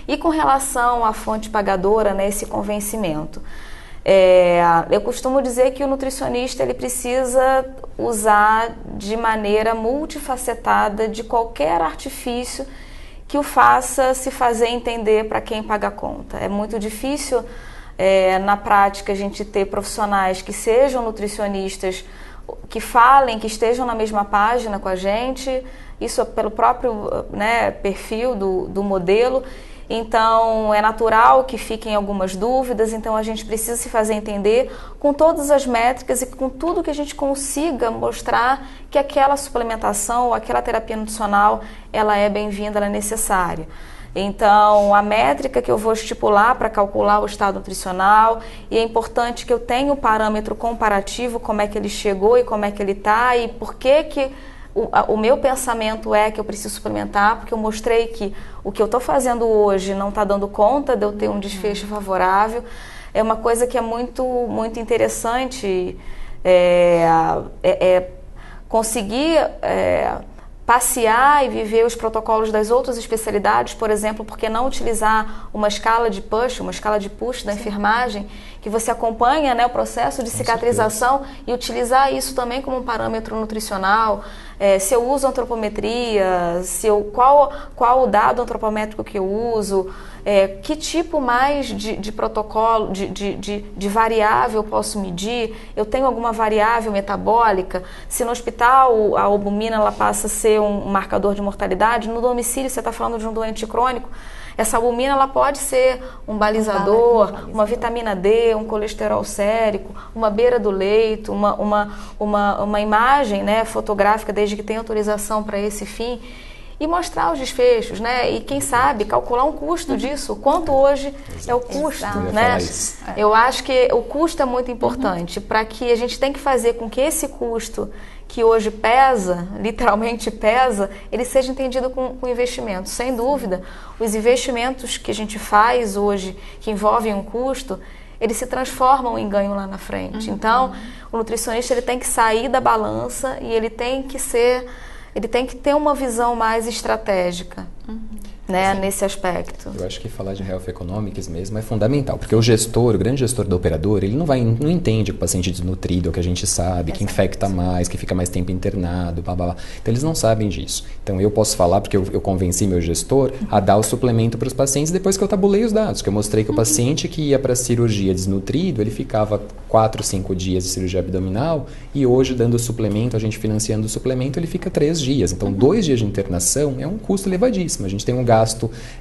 E com relação à fonte pagadora, né, esse convencimento, eu costumo dizer que o nutricionista ele precisa usar de maneira multifacetada de qualquer artifício que o faça se fazer entender para quem paga a conta. É muito difícil na prática a gente ter profissionais que sejam nutricionistas, que falem, que estejam na mesma página com a gente, isso pelo próprio, né, perfil do modelo. Então, é natural que fiquem algumas dúvidas, então a gente precisa se fazer entender com todas as métricas e com tudo que a gente consiga mostrar que aquela suplementação ou aquela terapia nutricional, ela é bem-vinda, ela é necessária. Então, a métrica que eu vou estipular para calcular o estado nutricional, e é importante que eu tenha um parâmetro comparativo, como é que ele chegou e como é que ele está, e por que o meu pensamento é que eu preciso suplementar, porque eu mostrei que o que eu estou fazendo hoje não está dando conta de eu ter um desfecho favorável. É uma coisa que é muito, muito interessante, conseguir passear e viver os protocolos das outras especialidades, por exemplo, porque não utilizar uma escala de push da enfermagem, que você acompanha, né, o processo de cicatrização, e utilizar isso também como um parâmetro nutricional. se eu uso antropometria, qual o dado antropométrico que eu uso, que tipo mais de protocolo, de variável eu posso medir, eu tenho alguma variável metabólica, se no hospital a albumina ela passa a ser um marcador de mortalidade, no domicílio você está falando de um doente crônico, essa albumina ela pode ser um balizador, uma vitamina D, um colesterol sérico, uma beira do leito, uma imagem, né, fotográfica, desde que tenha autorização para esse fim, e mostrar os desfechos, né? E quem sabe calcular um custo disso, quanto hoje é o custo, né? Eu acho que o custo é muito importante para que a gente tem que fazer com que esse custo que hoje pesa, literalmente pesa, ele seja entendido com investimento. Sem dúvida, os investimentos que a gente faz hoje, que envolvem um custo, eles se transformam em ganho lá na frente. Então, o nutricionista ele tem que sair da balança e ele tem que ter uma visão mais estratégica, né, nesse aspecto. Eu acho que falar de health economics mesmo é fundamental, porque o grande gestor da operadora, ele não entende que o paciente é desnutrido, o que a gente sabe, que infecta mais, que fica mais tempo internado, blá, blá, blá. Então eles não sabem disso. Então eu posso falar, porque eu convenci meu gestor a dar o suplemento para os pacientes depois que eu tabulei os dados, que eu mostrei que o paciente que ia para a cirurgia desnutrido, ele ficava 4, 5 dias de cirurgia abdominal e hoje dando o suplemento, a gente financiando o suplemento, ele fica 3 dias. Então 2 dias de internação é um custo elevadíssimo. A gente tem um gasto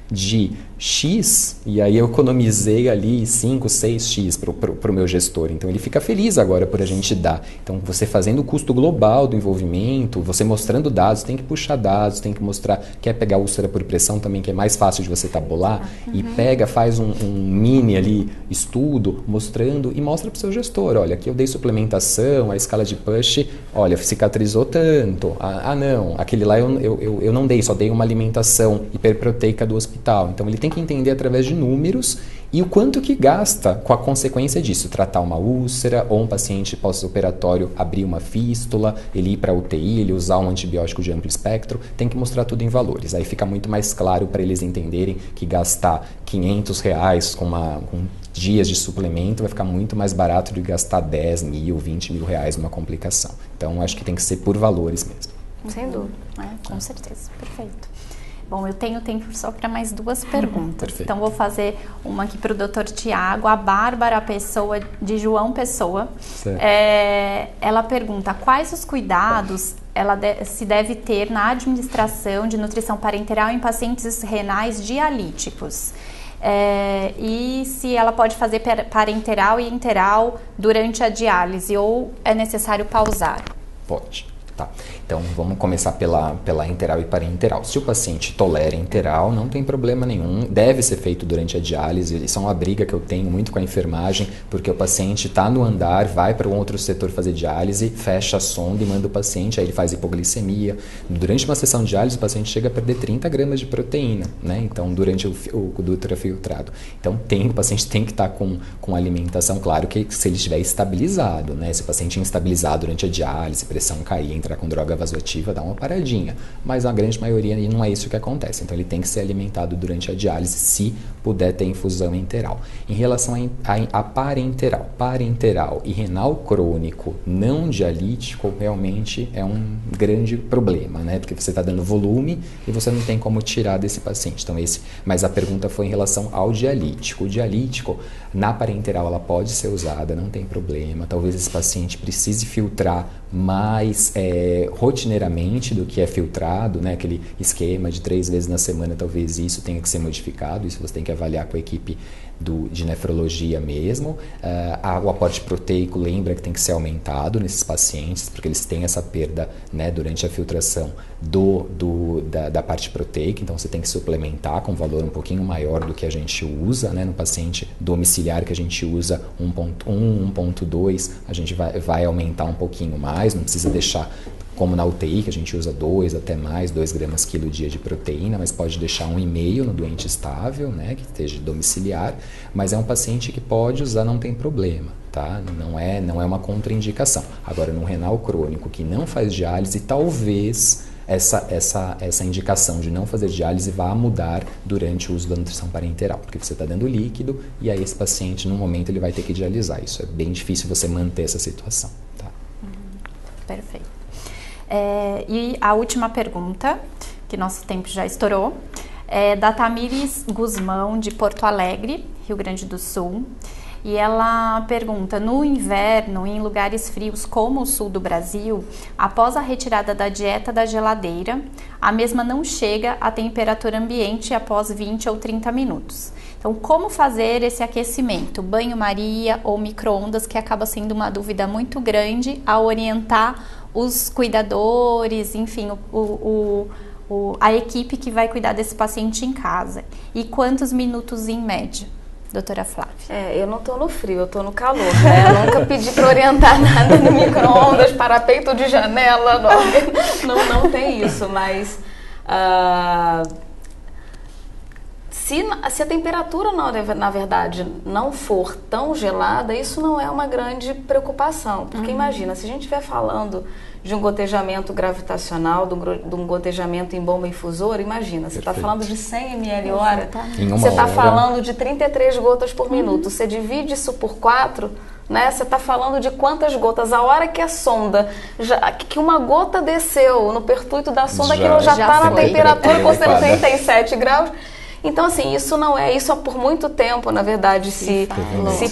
de X e aí eu economizei ali 5, 6X para o meu gestor. Então ele fica feliz agora por a gente dar. Então você fazendo o custo global do envolvimento, você mostrando dados, tem que puxar dados, tem que mostrar, quer pegar úlcera por pressão também, que é mais fácil de você tabular, e faz um mini ali estudo mostrando e mostra para o seu gestor, olha, aqui eu dei suplementação, a escala de push, olha, cicatrizou tanto, não, aquele lá eu não dei, só dei uma alimentação hiperproteica do hospital. Então ele tem que entender através de números e o quanto que gasta com a consequência disso, tratar uma úlcera ou um paciente pós-operatório abrir uma fístula, ele ir para a UTI, ele usar um antibiótico de amplo espectro, tem que mostrar tudo em valores. Aí fica muito mais claro para eles entenderem que gastar R$500 com dias de suplemento vai ficar muito mais barato do que gastar 10 mil, 20 mil reais numa complicação. Então acho que tem que ser por valores mesmo. Sem dúvida. Com certeza, perfeito. Bom, eu tenho tempo só para mais 2 perguntas. Perfeito. Então, vou fazer uma aqui para o Dr. Tiago. A Bárbara Pessoa, de João Pessoa. Ela pergunta, quais os cuidados se deve ter na administração de nutrição parenteral em pacientes renais dialíticos? E se ela pode fazer parenteral e enteral durante a diálise ou é necessário pausar? Pode. Tá. Então, vamos começar pela enteral e parenteral. Se o paciente tolera enteral, não tem problema nenhum, deve ser feito durante a diálise. Isso é uma briga que eu tenho muito com a enfermagem, porque o paciente está no andar, vai para um outro setor fazer diálise, fecha a sonda e manda o paciente, aí ele faz hipoglicemia. Durante uma sessão de diálise, o paciente chega a perder 30 gramas de proteína, né? Então, durante o ultrafiltrado. Então, o paciente tem que estar com alimentação, claro que se ele estiver estabilizado, né? Se o paciente é instabilizado durante a diálise, pressão cair, entrar com droga vasoativa, dá uma paradinha. Mas a grande maioria não é isso que acontece. Então, ele tem que ser alimentado durante a diálise, se puder ter infusão enteral. Em relação a parenteral e renal crônico não dialítico, realmente é um grande problema, né? Porque você está dando volume e você não tem como tirar desse paciente. Então, mas a pergunta foi em relação ao dialítico. O dialítico, na parenteral, ela pode ser usada, não tem problema. Talvez esse paciente precise filtrar mais rotineiramente do que é filtrado, né? Aquele esquema de 3 vezes na semana, talvez isso tenha que ser modificado, isso você tem que avaliar com a equipe de nefrologia mesmo. O aporte proteico, lembra que tem que ser aumentado nesses pacientes, porque eles têm essa perda, né, durante a filtração da parte proteica, então você tem que suplementar com valor um pouquinho maior do que a gente usa, né, no paciente domiciliar que a gente usa 1.1, 1.2, a gente vai aumentar um pouquinho mais, não precisa deixar como na UTI, que a gente usa 2 até mais, 2 gramas quilo dia de proteína, mas pode deixar 1,5 no doente estável, né, que esteja domiciliar, mas é um paciente que pode usar, não tem problema, tá? Não é uma contraindicação. Agora, no renal crônico que não faz diálise, talvez essa indicação de não fazer diálise vá mudar durante o uso da nutrição parenteral, porque você está dando líquido e aí esse paciente, no momento, ele vai ter que dialisar. Isso é bem difícil você manter essa situação, tá? Perfeito. E a última pergunta, que nosso tempo já estourou, é da Tamires Guzmão, de Porto Alegre, Rio Grande do Sul. E ela pergunta, no inverno, em lugares frios como o sul do Brasil, após a retirada da dieta da geladeira, a mesma não chega à temperatura ambiente após 20 ou 30 minutos. Então, como fazer esse aquecimento? Banho-maria ou micro-ondas, que acaba sendo uma dúvida muito grande ao orientar os cuidadores, enfim, a equipe que vai cuidar desse paciente em casa. E quantos minutos em média? Doutora Flávia. Eu não tô no frio, eu tô no calor, né? Eu nunca pedi para orientar nada no micro-ondas, parapeito de janela, não tem isso, mas se a temperatura, na verdade, não for tão gelada, isso não é uma grande preocupação, porque imagina, se a gente estiver falando de um gotejamento gravitacional, de um gotejamento em bomba infusora, imagina, você está falando de 100 ml hora, você está falando de 33 gotas por minuto, você divide isso por 4, né? Você está falando de quantas gotas, a hora que a sonda, que uma gota desceu no pertuito da sonda, aquilo já está na temperatura, considerando 37 graus. Então, assim, isso não é, isso por muito tempo, na verdade, se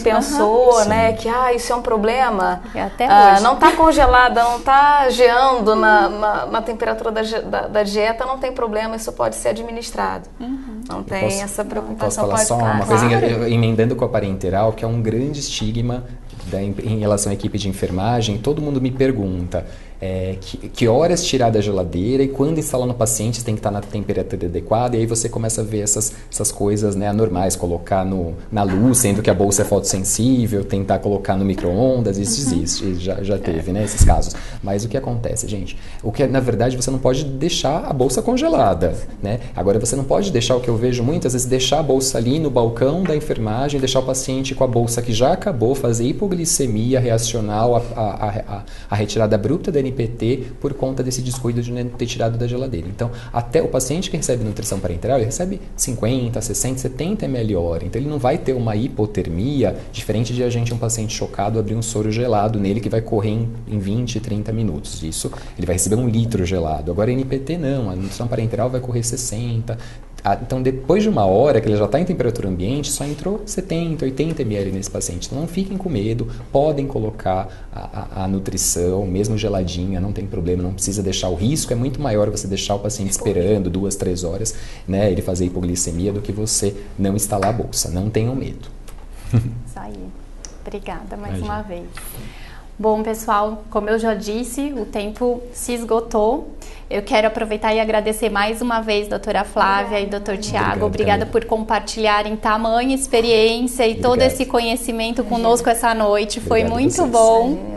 pensou, né, que isso é um problema. Até hoje. Não está congelada, não está geando na temperatura da dieta, não tem problema, isso pode ser administrado. Não tem essa preocupação. Posso falar só uma coisinha, emendando com a parenteral, que é um grande estigma em relação à equipe de enfermagem. Todo mundo me pergunta que horas tirar da geladeira e quando instalar no paciente tem que estar na temperatura adequada, e aí você começa a ver essas coisas, né, anormais, colocar na luz, sendo que a bolsa é fotossensível, tentar colocar no micro-ondas, isso existe, já teve, né, esses casos. Mas o que acontece, gente? Na verdade, você não pode deixar a bolsa congelada, né? Agora, você não pode deixar, o que eu vejo muitas vezes, deixar a bolsa ali no balcão da enfermagem, deixar o paciente com a bolsa que já acabou, fazer hipoglicemia reacional, a retirada abrupta da NPT por conta desse descuido de não ter tirado da geladeira. Então, até o paciente que recebe nutrição parenteral, ele recebe 50, 60, 70 ml hora. Então, ele não vai ter uma hipotermia, diferente de um paciente chocado abrir um soro gelado nele que vai correr em 20, 30 minutos. Isso, ele vai receber 1 litro gelado. Agora, a NPT não, a nutrição parenteral vai correr 60. Então, depois de 1 hora, que ele já está em temperatura ambiente, só entrou 70, 80 ml nesse paciente. Então, não fiquem com medo, podem colocar a nutrição, mesmo geladinha, não tem problema, não precisa deixar. O risco é muito maior você deixar o paciente esperando 2, 3 horas, né, ele fazer hipoglicemia, do que você não instalar a bolsa. Não tenham medo. Isso aí. Obrigada mais uma vez. Bom, pessoal, como eu já disse, o tempo se esgotou. Eu quero aproveitar e agradecer mais uma vez, doutora Flávia e doutor Tiago. Obrigada por compartilharem tamanha experiência e todo esse conhecimento conosco essa noite. Foi muito bom.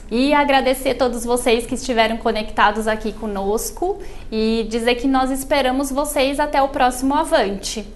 E agradecer a todos vocês que estiveram conectados aqui conosco e dizer que nós esperamos vocês até o próximo Avante.